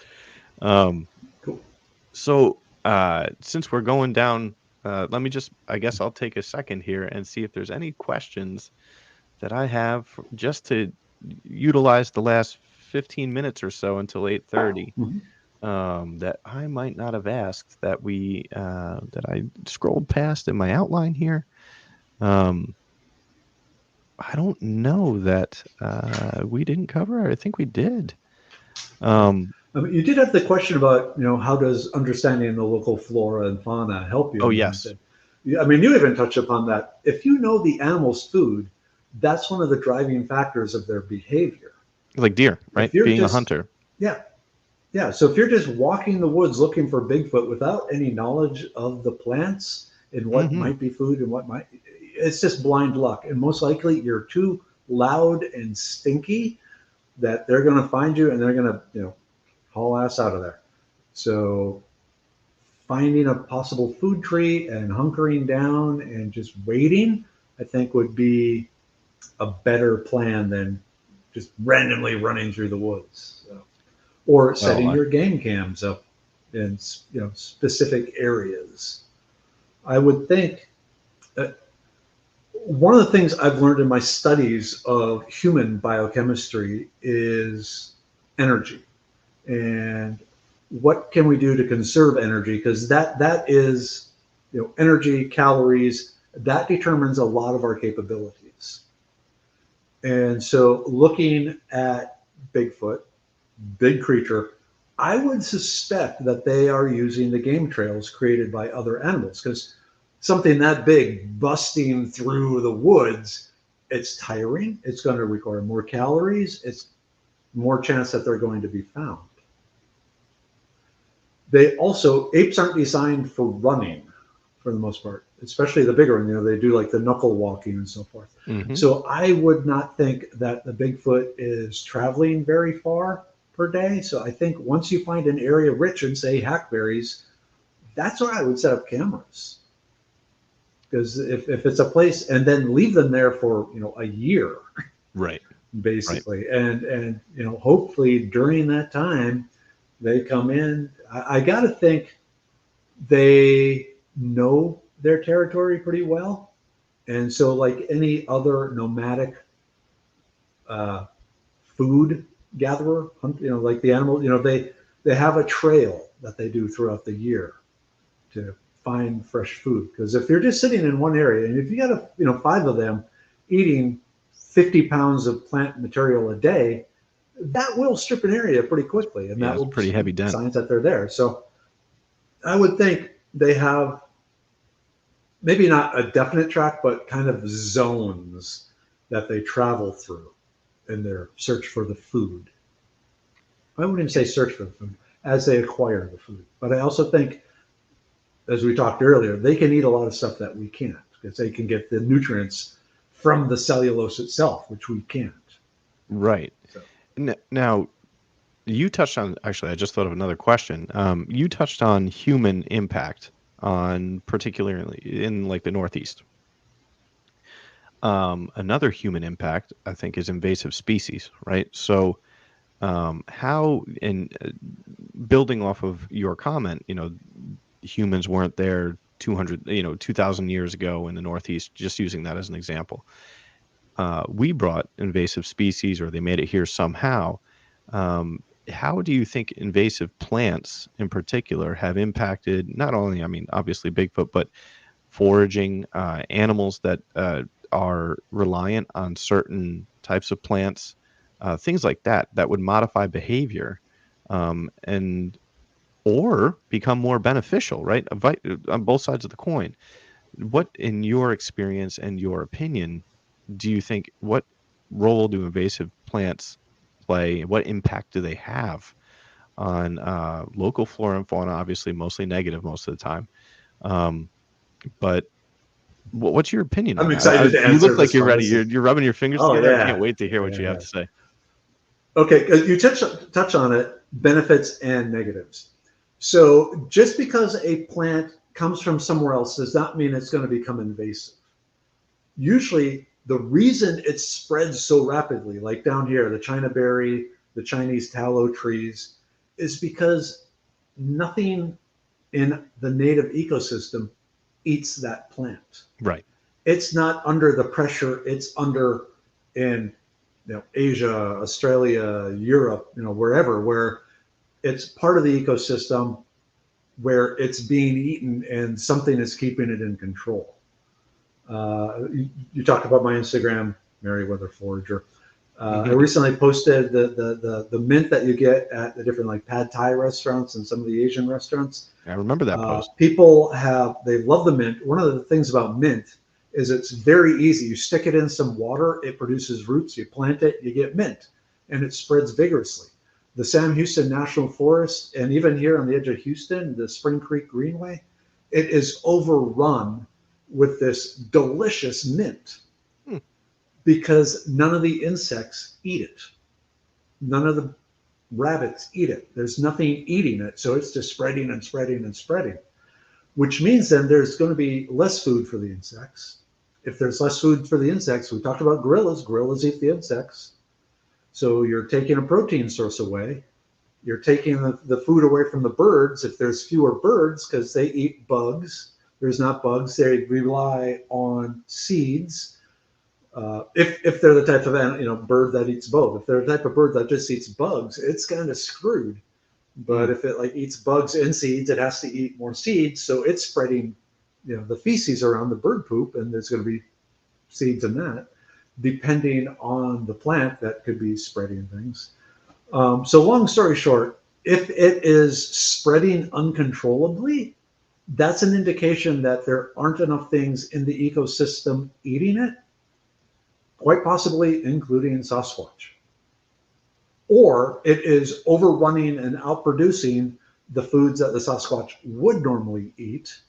Cool.
So since we're going down, I guess I'll take a second here and see if there's any questions that I have just to utilize the last 15 minutes or so until 8:30. That I might not have asked that I scrolled past in my outline here. I don't know that we didn't cover it. I think we did.
You did have the question about, how does understanding the local flora and fauna help you?
Oh, yes.
You even touched upon that. If you know the animal's food, that's one of the driving factors of their behavior.
Like deer, right? Being a hunter.
Yeah. Yeah. So if you're just walking the woods looking for Bigfoot without any knowledge of the plants and what might be food and it's just blind luck. And most likely you're too loud and stinky that they're going to find you and they're going to, haul ass out of there. So finding a possible food tree and hunkering down and just waiting, I think would be a better plan than just randomly running through the woods. Or setting your game cams up in specific areas. I would think that one of the things I've learned in my studies of human biochemistry is energy. And what can we do to conserve energy? Because that is, energy, calories, that determines a lot of our capabilities. And so looking at Bigfoot, big creature, I would suspect that they are using the game trails created by other animals, because something that big busting through the woods, it's tiring. It's going to require more calories. It's more chance that they're going to be found. Apes aren't designed for running for the most part, especially the bigger one. They do like the knuckle walking and so forth. So I would not think that the Bigfoot is traveling very far per day. So I think once you find an area rich in, say, hackberries, that's where I would set up cameras. Because if it's a place, and then leave them there for a year,
right,
basically, and hopefully during that time they come in. I got to think they know their territory pretty well, And so, like any other nomadic uh, food gatherer, like the animal, they have a trail that they do throughout the year to find fresh food. Because if you're just sitting in one area, and if you got five of them eating 50 pounds of plant material a day, that will strip an area pretty quickly, and
Yeah,
that
it's a
will
pretty heavy dent.
signs that they're there. So I would think they have maybe not a definite track, but kind of zones that they travel through in their search for the food. I wouldn't even say search for the food, as they acquire the food. But I also think, as we talked earlier, they can eat a lot of stuff that we can't, because they can get the nutrients from the cellulose itself, which we can't.
Right.
So,
Now, you touched on, actually, I just thought of another question. You touched on human impact on particularly in like the Northeast. Another human impact, I think, is invasive species, right? So, how, in building off of your comment, humans weren't there 200, 2,000 years ago in the Northeast, just using that as an example. We brought invasive species, or they made it here somehow. How do you think invasive plants in particular have impacted not only, I mean, obviously Bigfoot, but foraging, animals that are reliant on certain types of plants, things like that, that would modify behavior, and or become more beneficial, right? On both sides of the coin. What, in your experience and your opinion, do you think, what role do invasive plants play? What impact do they have on local flora and fauna? Obviously, mostly negative most of the time. Um, but what's your opinion
I'm
on that?
excited to
You
answer
look like
this
you're
one.
ready.
This is
You're rubbing your fingers
Oh
together. I can't
yeah,
wait to hear what
yeah,
you have
yeah.
to say.
Okay, you touch on it, benefits and negatives. So just because a plant comes from somewhere else does not mean it's going to become invasive. Usually, the reason it spreads so rapidly, like down here, the China berry, the Chinese tallow trees, is because nothing in the native ecosystem eats that plant.
Right.
It's not under the pressure it's under in Asia, Australia, Europe, wherever, where it's part of the ecosystem where it's being eaten and something is keeping it in control. You talked about my Instagram, Merriwether Forager. I recently posted the mint that you get at the different like pad thai restaurants and some of the Asian restaurants.
I remember that post.
People they love the mint. One of the things about mint is it's very easy. You stick it in some water, it produces roots. You plant it, you get mint, and it spreads vigorously. The Sam Houston National Forest, and even here on the edge of Houston, the Spring Creek Greenway, it is overrun with this delicious mint
Hmm.
because none of the insects eat it. None of the rabbits eat it. There's nothing eating it, so it's just spreading and spreading and spreading, which means then there's going to be less food for the insects. If there's less food for the insects, we talked about gorillas. Gorillas eat the insects. So you're taking a protein source away. You're taking the food away from the birds. If there's fewer birds, because they eat bugs, there's not bugs, they rely on seeds. If they're the type of bird that eats both. If they're the type of bird that just eats bugs, it's kind of screwed. But if it like eats bugs and seeds, it has to eat more seeds, so it's spreading, the feces around the bird poop, and there's going to be seeds in that. Depending on the plant, that could be spreading things. So long story short, if it is spreading uncontrollably, that's an indication that there aren't enough things in the ecosystem eating it, quite possibly including Sasquatch. Or it is overrunning and outproducing the foods that the Sasquatch would normally eat,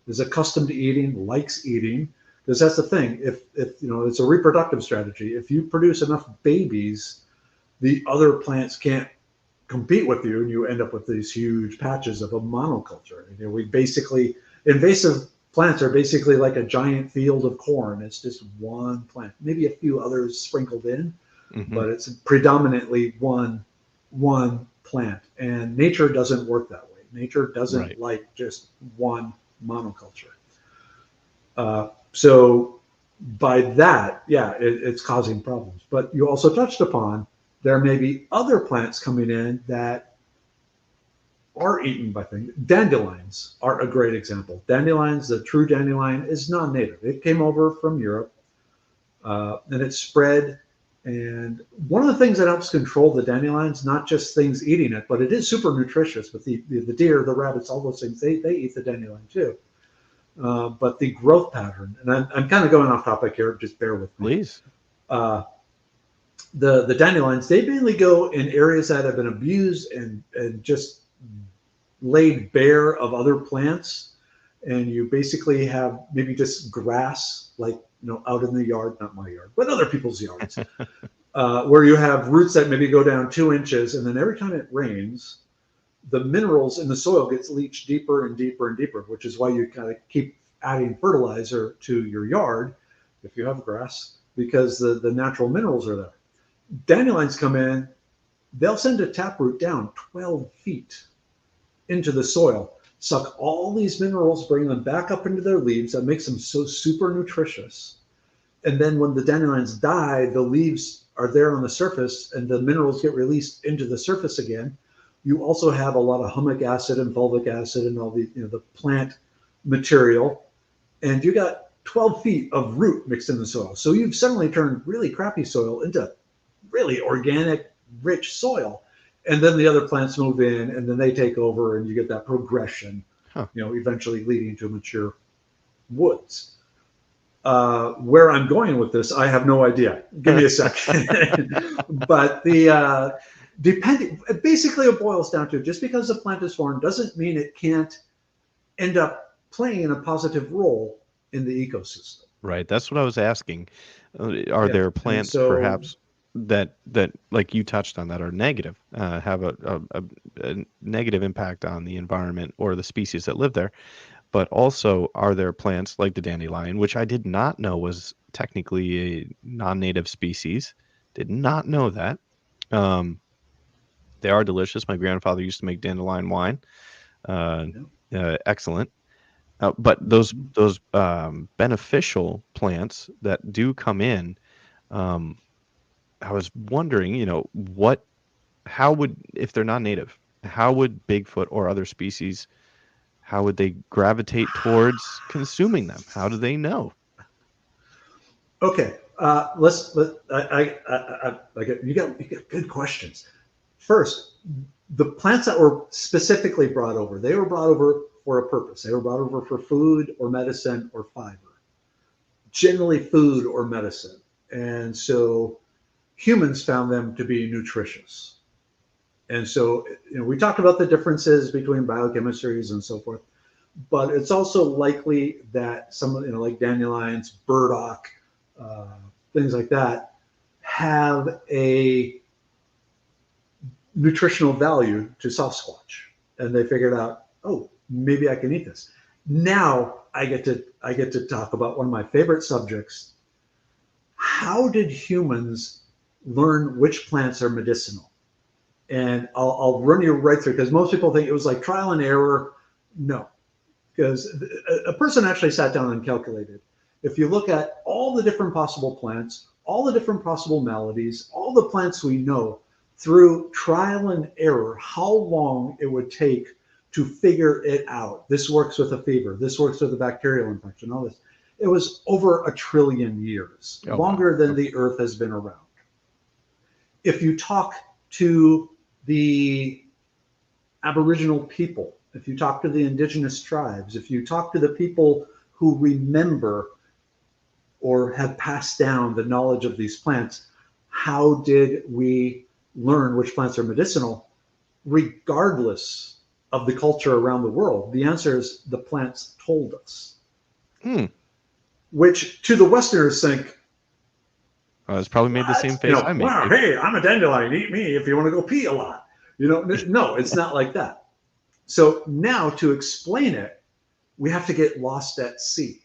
is accustomed to eating, likes eating. Because that's the thing. If it's a reproductive strategy. If you produce enough babies, the other plants can't compete with you, and you end up with these huge patches of a monoculture. We basically invasive plants are basically like a giant field of corn. It's just one plant, maybe a few others sprinkled in, but it's predominantly one plant. And nature doesn't work that way. Nature doesn't like just one monoculture. So by that, yeah, it's causing problems. But you also touched upon there may be other plants coming in that are eaten by things. Dandelions are a great example. Dandelions, the true dandelion, is non-native. It came over from Europe, and it spread. And one of the things that helps control the dandelions, not just things eating it, but it is super nutritious. But the deer, the rabbits, all those things, they eat the dandelion too. But the growth pattern, and I'm kind of going off topic here, just bear with me.
Please.
Uh, the dandelions, they mainly go in areas that have been abused and just laid bare of other plants. And you basically have maybe just grass, like, out in the yard, not my yard, but other people's yards, where you have roots that maybe go down 2 inches. And then every time it rains, the minerals in the soil gets leached deeper and deeper and deeper, which is why you kind of keep adding fertilizer to your yard if you have grass, because the natural minerals are there. Dandelions come in, they'll send a taproot down 12 feet into the soil, suck all these minerals, bring them back up into their leaves. That makes them so super nutritious. And then when the dandelions die, the leaves are there on the surface and the minerals get released into the surface again. You also have a lot of humic acid and fulvic acid and all the plant material. And you got 12 feet of root mixed in the soil. So you've suddenly turned really crappy soil into really organic, rich soil. And then the other plants move in and then they take over and you get that progression, eventually leading to mature woods. Where I'm going with this, I have no idea. Give me a second. But basically it boils down to, just because the plant is foreign doesn't mean it can't end up playing a positive role in the ecosystem.
Right. That's what I was asking. Are there plants perhaps that like you touched on that are negative, have a negative impact on the environment or the species that live there? But also, are there plants like the dandelion, which I did not know was technically a non-native species? Did not know that. They are delicious. My grandfather used to make dandelion wine. Excellent. But those beneficial plants that do come in, I was wondering, how would, if they're not native, how would Bigfoot or other species, how would they gravitate towards consuming them? How do they know?
Okay, you got good questions. First, the plants that were specifically brought over, they were brought over for a purpose. They were brought over for food or medicine or fiber, generally food or medicine. And so humans found them to be nutritious. And so, we talked about the differences between biochemistries and so forth, but it's also likely that some, like dandelions, burdock, things like that, have a nutritional value to Sasquatch. And they figured out, oh, maybe I can eat this. Now I get to talk about one of my favorite subjects. How did humans learn which plants are medicinal? And I'll run you right through, because most people think it was like trial and error. No, because a person actually sat down and calculated. If you look at all the different possible plants, all the different possible maladies, all the plants we know, through trial and error, how long it would take to figure it out. This works with a fever. This works with a bacterial infection, all this. It was over 1 trillion years, longer than the Earth has been around. If you talk to the Aboriginal people, if you talk to the indigenous tribes, if you talk to the people who remember or have passed down the knowledge of these plants, how did we learn which plants are medicinal, regardless of the culture around the world? The answer is the plants told us. Which to the Westerners think,
it's probably made the same face I made.
Wow, hey, I'm a dandelion, eat me if you want to go pee a lot. No, it's not like that. So now to explain it, we have to get lost at sea.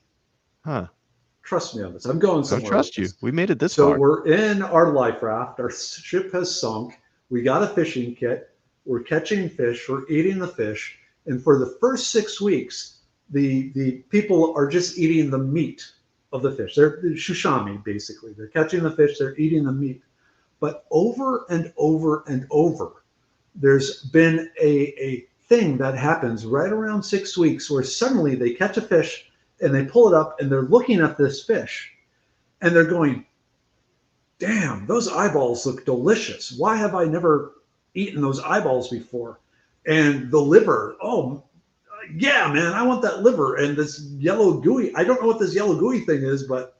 Trust me on this. I'm going somewhere.
I trust you. We made it this
far.
So
we're in our life raft. Our ship has sunk. We got a fishing kit. We're catching fish. We're eating the fish. And for the first 6 weeks, the people are just eating the meat of the fish. They're shushami, basically. They're catching the fish, they're eating the meat. But over and over and over, there's been a thing that happens right around 6 weeks where suddenly they catch a fish and they pull it up and they're looking at this fish and they're going, damn, those eyeballs look delicious. Why have I never eaten those eyeballs before? And the liver, oh, yeah, man, I want that liver. And this yellow gooey, I don't know what this yellow gooey thing is, but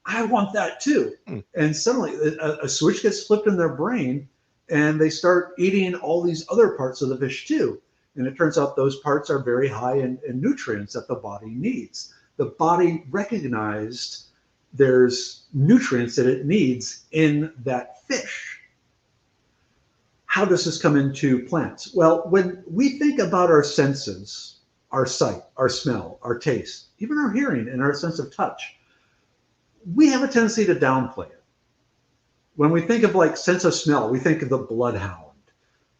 I want that too. And suddenly a switch gets flipped in their brain and they start eating all these other parts of the fish too. And it turns out those parts are very high in nutrients that the body needs. The body recognized there's nutrients that it needs in that fish. How does this come into plants? Well, when we think about our senses, our sight, our smell, our taste, even our hearing and our sense of touch, we have a tendency to downplay it. When we think of like sense of smell, we think of the bloodhound,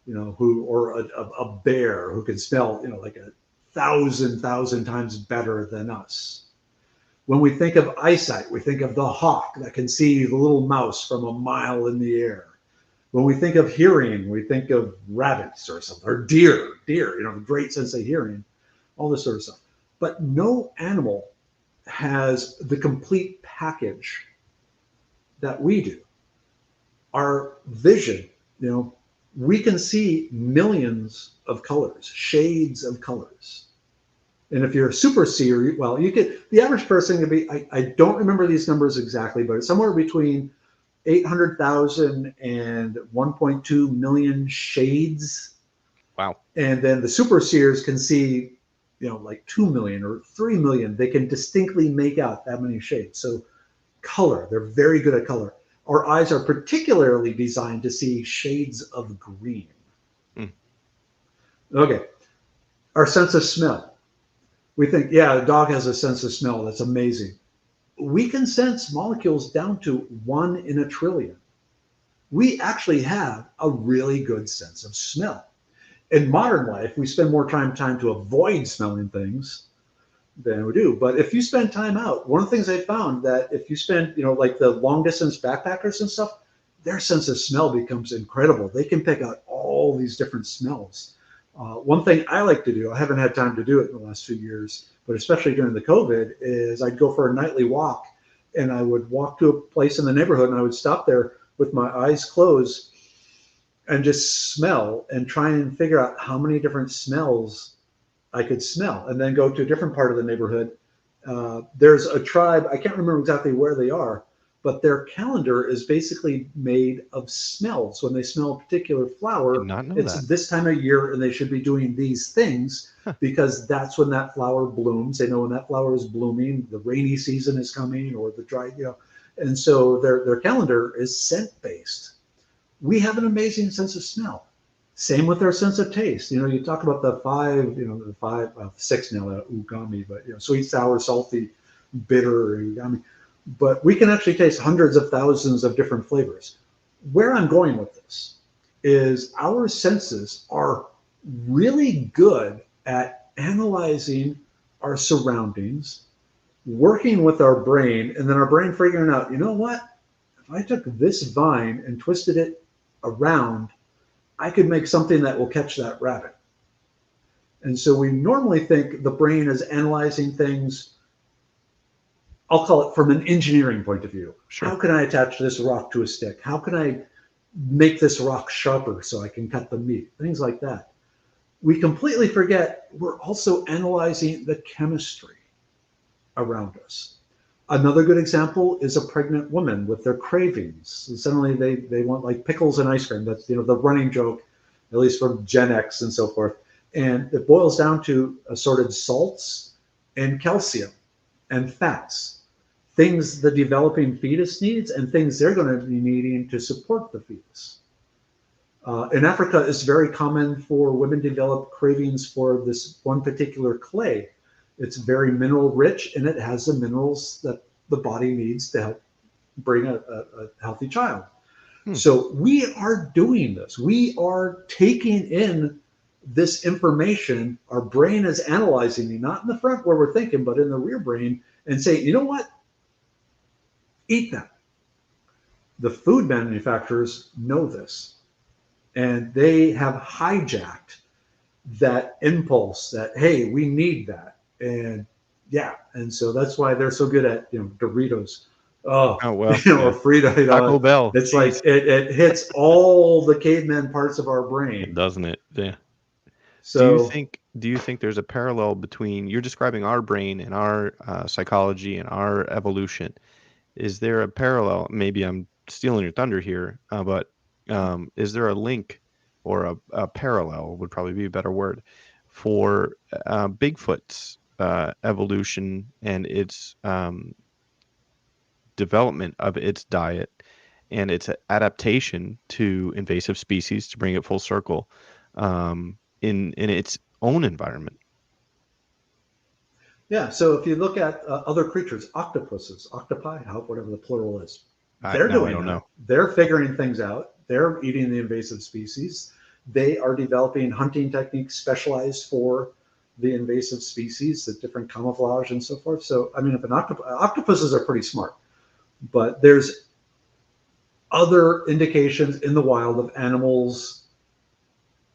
or a bear who can smell, like 1,000 times better than us. When we think of eyesight, we think of the hawk that can see the little mouse from a mile in the air. When we think of hearing, we think of rabbits or something, or deer, great sense of hearing, all this sort of stuff. But no animal has the complete package that we do. Our vision, we can see millions of colors, shades of colors. And if you're a super seer, well, the average person can be, I don't remember these numbers exactly, but it's somewhere between 800,000 and 1.2 million shades.
Wow.
And then the super seers can see, like 2 million or 3 million. They can distinctly make out that many shades. So color, they're very good at color. Our eyes are particularly designed to see shades of green. Okay. Our sense of smell. We think, yeah, a dog has a sense of smell. That's amazing. We can sense molecules down to 1 in a trillion. We actually have a really good sense of smell. In modern life, we spend more time to avoid smelling things than we do. But if you spend time out, one of the things I found that if you spend, like the long distance backpackers and stuff, their sense of smell becomes incredible. They can pick out all these different smells. One thing I like to do, I haven't had time to do it in the last few years, but especially during the COVID, is I'd go for a nightly walk and I would walk to a place in the neighborhood and I would stop there with my eyes closed and just smell and try and figure out how many different smells I could smell, and then go to a different part of the neighborhood. There's a tribe, I can't remember exactly where they are, but their calendar is basically made of smells. When they smell a particular flower, it's this time of year and they should be doing these things because that's when that flower blooms. They know when that flower is blooming, the rainy season is coming, or the dry, and so their calendar is scent based. We have an amazing sense of smell. Same with our sense of taste. You talk about the six now, ugami, but sweet, sour, salty, bitter, ugami. But we can actually taste hundreds of thousands of different flavors. Where I'm going with this is our senses are really good at analyzing our surroundings, working with our brain, and then our brain figuring out, what? If I took this vine and twisted it around, I could make something that will catch that rabbit. And so we normally think the brain is analyzing things, I'll call it from an engineering point of view. Sure. How can I attach this rock to a stick? How can I make this rock sharper so I can cut the meat? Things like that. We completely forget we're also analyzing the chemistry around us. Another good example is a pregnant woman with their cravings. And suddenly they want like pickles and ice cream. That's the running joke, at least from Gen X and so forth. And it boils down to assorted salts and calcium and fats, things the developing fetus needs and things they're going to be needing to support the fetus. In Africa, it's very common for women to develop cravings for this one particular clay. It's very mineral rich and it has the minerals that the body needs to help bring a healthy child. So we are doing this. We are taking in this information. Our brain is analyzing it, not in the front where we're thinking, but in the rear brain, and saying, you know what? eat them. The food manufacturers know this, and they have hijacked that impulse that, hey, we need that. And yeah, and so that's why they're so good at, Doritos, oh,
Oh, well,
or
yeah.
Frito.
Taco Bell,
It's
jeez.
like it hits all the caveman parts of our brain.
Doesn't it? Yeah.
So
Do you think there's a parallel between you're describing our brain and our, psychology and our evolution. Is there a parallel? Maybe I'm stealing your thunder here, but is there a link or a parallel would probably be a better word for Bigfoot's evolution and its development of its diet and its adaptation to invasive species to bring it full circle in its own environment?
yeah, so if you look at other creatures, octopuses, octopi, whatever the plural is, they're
Now I
doing
don't know.
that. They're figuring things out. They're eating the invasive species. They are developing hunting techniques specialized for the invasive species, the different camouflage and so forth. So, I mean, if octopuses are pretty smart, but there's other indications in the wild of animals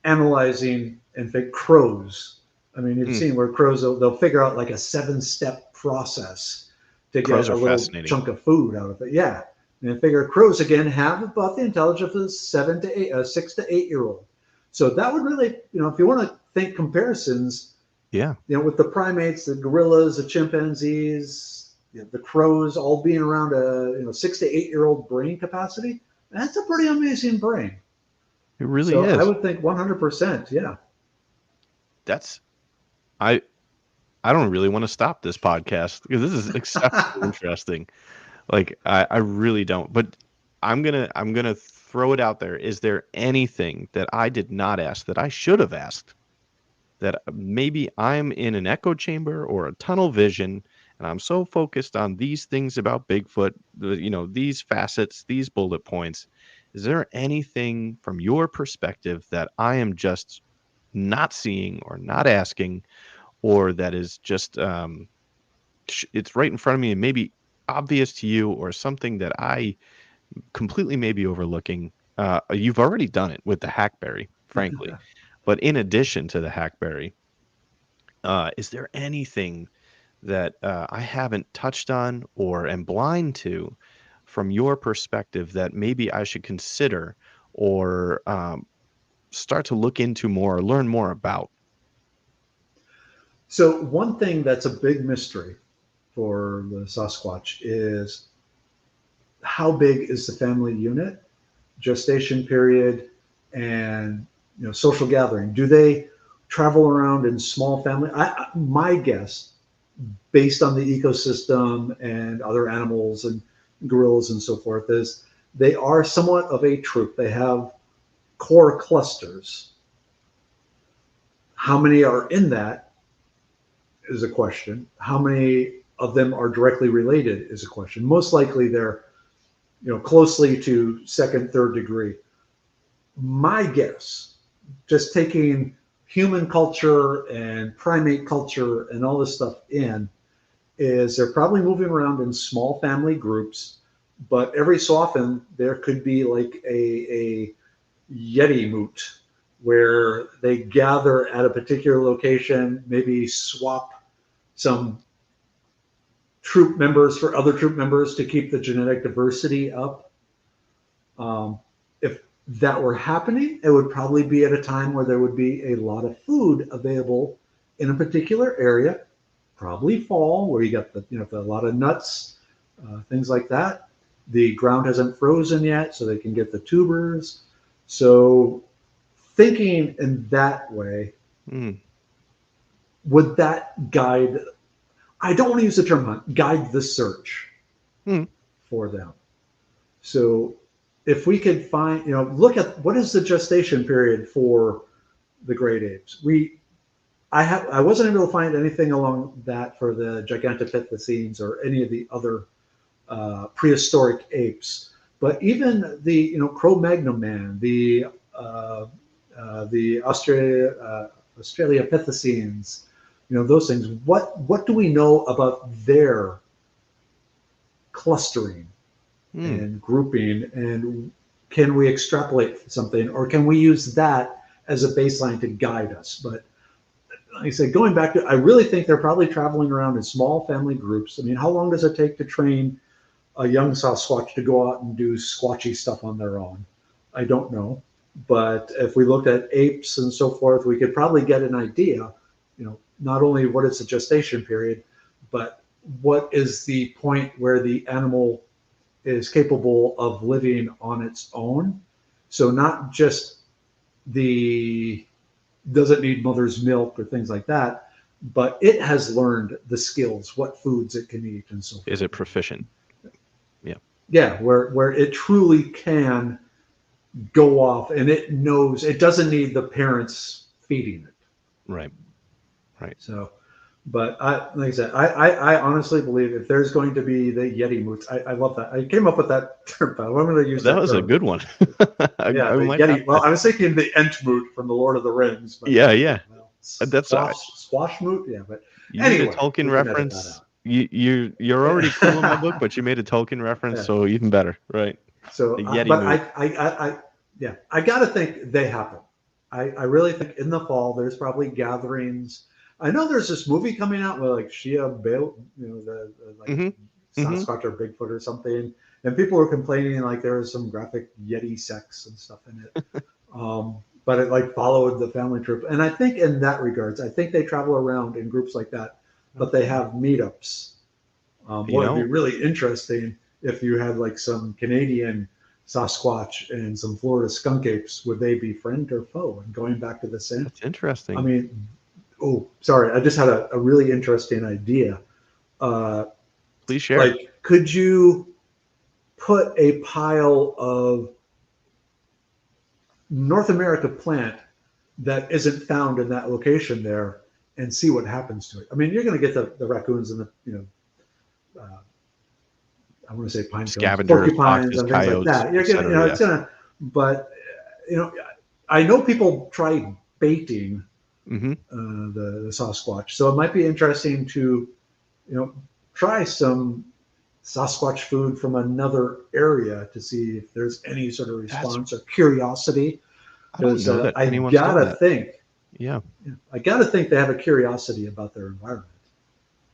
analyzing, and think crows. I mean, you've
Hmm.
seen where crows, they'll figure out like a 7-step process to get
Crows
a
are
little
fascinating.
chunk of food out of it. Yeah. And I figure crows again have about the intelligence of a 6 to 8 year old. So that would really, if you want to think comparisons,
Yeah.
with the primates, the gorillas, the chimpanzees, the crows, all being around a 6 to 8 year old brain capacity, that's a pretty amazing brain.
It really
So I
is.
would think 100%. Yeah.
That's I I don't really want to stop this podcast because this is exceptionally interesting. Like I really don't. But I'm gonna throw it out there. Is there anything that I did not ask that I should have asked? That maybe I'm in an echo chamber or a tunnel vision, and I'm so focused on these things about Bigfoot, these facets, these bullet points. Is there anything from your perspective that I am just not seeing or not asking, or that is just it's right in front of me and maybe obvious to you, or something that I completely may be overlooking? You've already done it with the hackberry, frankly, but in addition to the hackberry, is there anything that I haven't touched on or am blind to from your perspective that maybe I should consider or start to look into more or learn more about?
So one thing that's a big mystery for the Sasquatch is how big is the family unit, gestation period, and social gathering. Do they travel around in small family? My guess, based on the ecosystem and other animals and gorillas and so forth, is they are somewhat of a troop. They have core clusters. How many are in that is a question. How many of them are directly related is a question. Most likely they're closely to second, third degree. My guess, just taking human culture and primate culture and all this stuff in, is they're probably moving around in small family groups, but every so often there could be like a Yeti moot where they gather at a particular location, maybe swap some troop members for other troop members to keep the genetic diversity up. If that were happening, it would probably be at a time where there would be a lot of food available in a particular area, probably fall, where you got a lot of nuts, things like that. The ground hasn't frozen yet, so they can get the tubers. So thinking in that way,
Mm,
would that guide? I don't want to use the term hunt, guide the search
mm,
for them. So if we could find, look at what is the gestation period for the great apes. I wasn't able to find anything along that for the Gigantopithecines or any of the other prehistoric apes. But even the Cro-Magnon man, the Australopithecines, those things. What do we know about their clustering? and grouping, and can we extrapolate something, or can we use that as a baseline to guide us? But like I said, going back to, I really think they're probably traveling around in small family groups. I mean, how long does it take to train a young Sasquatch to go out and do squatchy stuff on their own? I don't know. But if we looked at apes and so forth, we could probably get an idea, not only what is the gestation period, but what is the point where the animal is capable of living on its own. So not just the doesn't need mother's milk or things like that, but it has learned the skills, what foods it can eat and so forth.
Is it proficient?
Yeah, where it truly can go off and it knows it doesn't need the parents feeding it.
Right.
So, but like I said, I honestly believe if there's going to be the Yeti moots, I love that. I came up with that term, but I'm going to use
that was term. A good one.
Yeah, the Yeti. Well, I was thinking the Entmoot from the Lord of the Rings. But,
yeah.
Well,
that's
squash moot. Yeah, but
you
anyway,
made a Tolkien reference. You're already cool in my book, but you made a Tolkien reference, so even better, right?
So, but I got to think they happen. I really think in the fall there's probably gatherings. I know there's this movie coming out with like Shia Bale, the Sasquatch or Bigfoot or something, and people were complaining like there was some graphic Yeti sex and stuff in it. But it like followed the family trip, and I think in that regards, I think they travel around in groups like that, but they have meetups. What would be really interesting if you had like some Canadian Sasquatch and some Florida skunk apes, would they be friend or foe? And going back to the same,
that's interesting.
I mean, sorry, I just had a really interesting idea.
Please share.
Like, could you put a pile of North America plant that isn't found in that location there and see what happens to it? I mean, you're going to get the raccoons and the I want to say pine cones, porcupines, and things like that. You're gonna, it's gonna. But I know people try baiting the Sasquatch, so it might be interesting to, try some Sasquatch food from another area to see if there's any sort of response or curiosity. Because I gotta think, I gotta think they have a curiosity about their environment.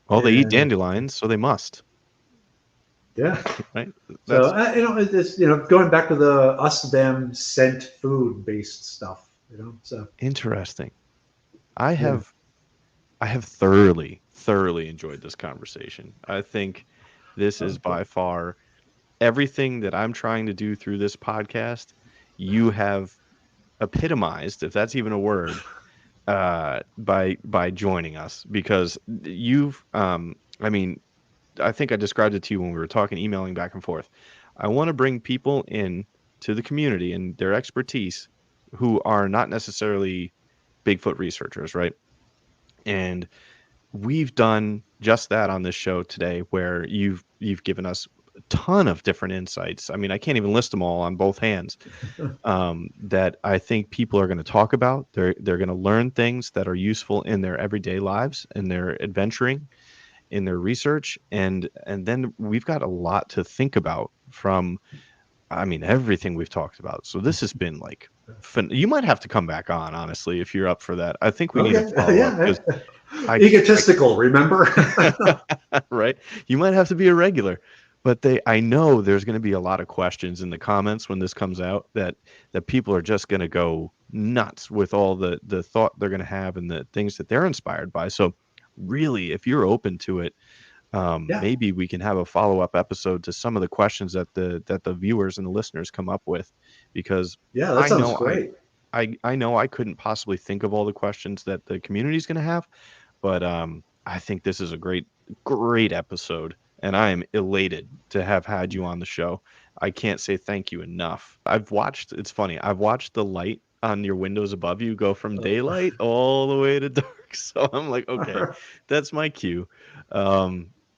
Well, they eat dandelions, so they must.
Yeah.
Right.
So it's going back to the us them scent food based stuff. So
interesting. I have thoroughly enjoyed this conversation. I think this is by far everything that I'm trying to do through this podcast. You have epitomized, if that's even a word, by joining us, because you've I think I described it to you when we were talking, emailing back and forth. I want to bring people in to the community and their expertise who are not necessarily Bigfoot researchers, right? And we've done just that on this show today, where you've given us a ton of different insights. I mean, I can't even list them all on both hands. That I think people are going to talk about. They're going to learn things that are useful in their everyday lives, in their adventuring, in their research, and then we've got a lot to think about from, everything we've talked about. So this has been like you might have to come back on, honestly, if you're up for that. I think we need to follow up.
Egotistical, remember?
Right? You might have to be a regular. But I know there's going to be a lot of questions in the comments when this comes out that people are just going to go nuts with all the thought they're going to have and the things that they're inspired by. So really, if you're open to it, maybe we can have a follow-up episode to some of the questions that the viewers and the listeners come up with, because
that sounds great.
I know I couldn't possibly think of all the questions that the community is going to have, but I think this is a great episode, and I am elated to have had you on the show. I can't say thank you enough. It's funny, I've watched the light on your windows above you go from daylight all the way to dark. So I'm like, okay, that's my cue.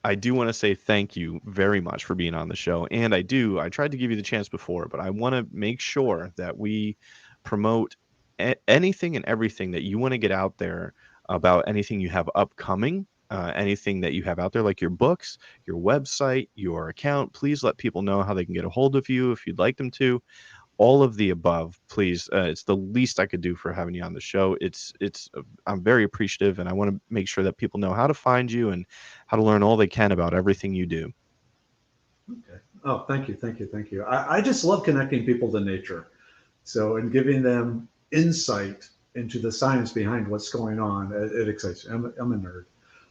I do want to say thank you very much for being on the show. And I tried to give you the chance before, but I want to make sure that we promote anything and everything that you want to get out there about anything you have upcoming. anything that you have out there, like your books, your website, your account, please let people know how they can get a hold of you if you'd like them to. All of the above, please. It's the least I could do for having you on the show. I'm very appreciative, and I want to make sure that people know how to find you and how to learn all they can about everything you do.
Okay. Oh, thank you, thank you, thank you. I just love connecting people to nature. So, and giving them insight into the science behind what's going on, it excites me. I'm a nerd.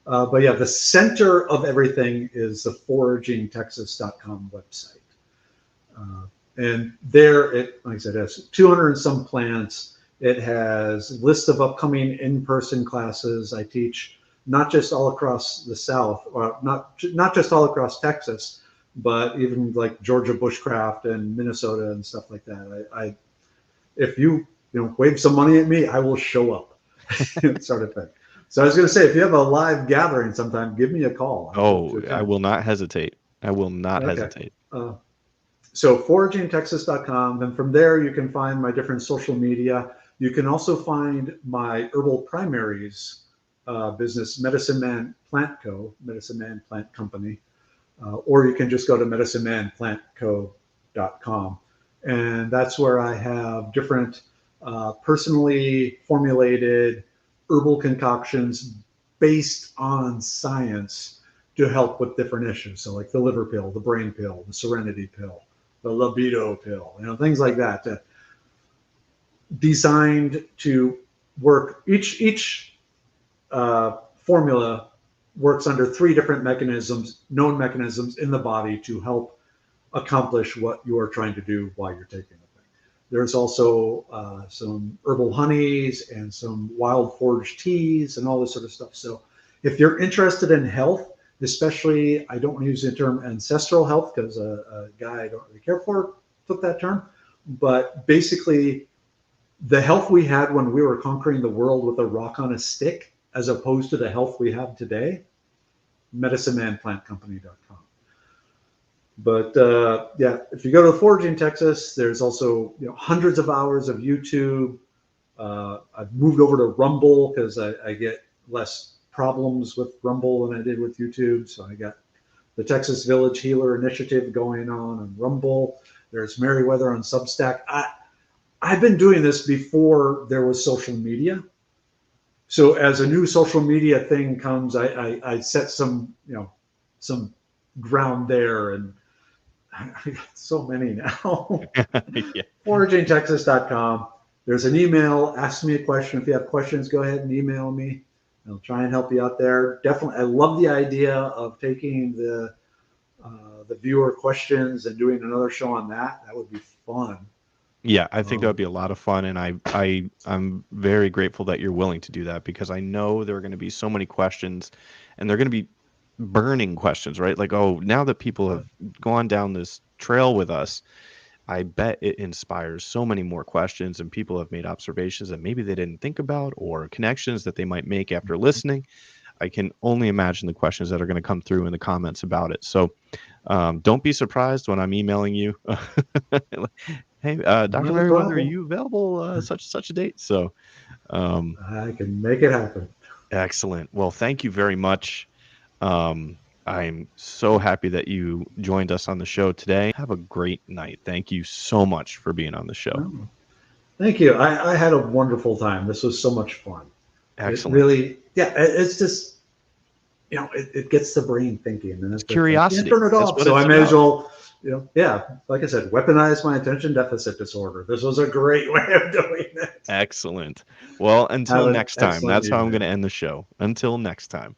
But yeah, the center of everything is the foragingtexas.com website. And there, like I said, it has 200 and some plants. It has lists of upcoming in-person classes. I teach not just all across the South, or not just all across Texas, but even like Georgia bushcraft and Minnesota and stuff like that. If you wave some money at me, I will show up, sort of thing. So I was going to say, if you have a live gathering sometime, give me a call.
I will not hesitate. I will not hesitate.
So foragingtexas.com, and from there you can find my different social media. You can also find my herbal primaries business, Medicine Man Plant Company, or you can just go to medicinemanplantco.com. And that's where I have different personally formulated herbal concoctions based on science to help with different issues. So like the liver pill, the brain pill, the serenity pill, the libido pill, things like that, designed to work. Each formula works under 3 different known mechanisms in the body to help accomplish what you're trying to do while you're taking the thing. There's also some herbal honeys and some wild forage teas and all this sort of stuff. So if you're interested in health, especially, I don't want to use the term ancestral health because a guy I don't really care for took that term, but basically the health we had when we were conquering the world with a rock on a stick, as opposed to the health we have today, medicinemanplantcompany.com. But yeah, if you go to the Foraging Texas, there's also hundreds of hours of YouTube. I've moved over to Rumble because I get less problems with Rumble than I did with YouTube. So I got the Texas Village Healer Initiative going on Rumble. There's Merriwether on Substack. I've been doing this before there was social media. So as a new social media thing comes, I set some ground there, and I got so many now. Yeah. Foragingtexas.com. There's an email. Ask me a question. If you have questions, go ahead and email me. I'll try and help you out there. Definitely, I love the idea of taking the viewer questions and doing another show on that. That would be fun.
Yeah, I think that would be a lot of fun, and I'm very grateful that you're willing to do that, because I know there are going to be so many questions, and they're going to be burning questions, right? Like, oh, now that people have gone down this trail with us, I bet it inspires so many more questions, and people have made observations that maybe they didn't think about, or connections that they might make after listening. I can only imagine the questions that are going to come through in the comments about it. So don't be surprised when I'm emailing you. Hey, Dr. Merriwether, are you available such a date? So
I can make it happen.
Excellent. Well, thank you very much. I'm so happy that you joined us on the show today. Have a great night. Thank you so much for being on the show.
Oh, thank you. I had a wonderful time. This was so much fun.
Excellent.
It really, yeah, it's just, it gets the brain thinking. And
it's curiosity.
Turn it off. So I may as well, yeah, like I said, weaponize my attention deficit disorder. This was a great way of doing it.
Excellent. Well, until next time, that's how I'm going to end the show. Until next time.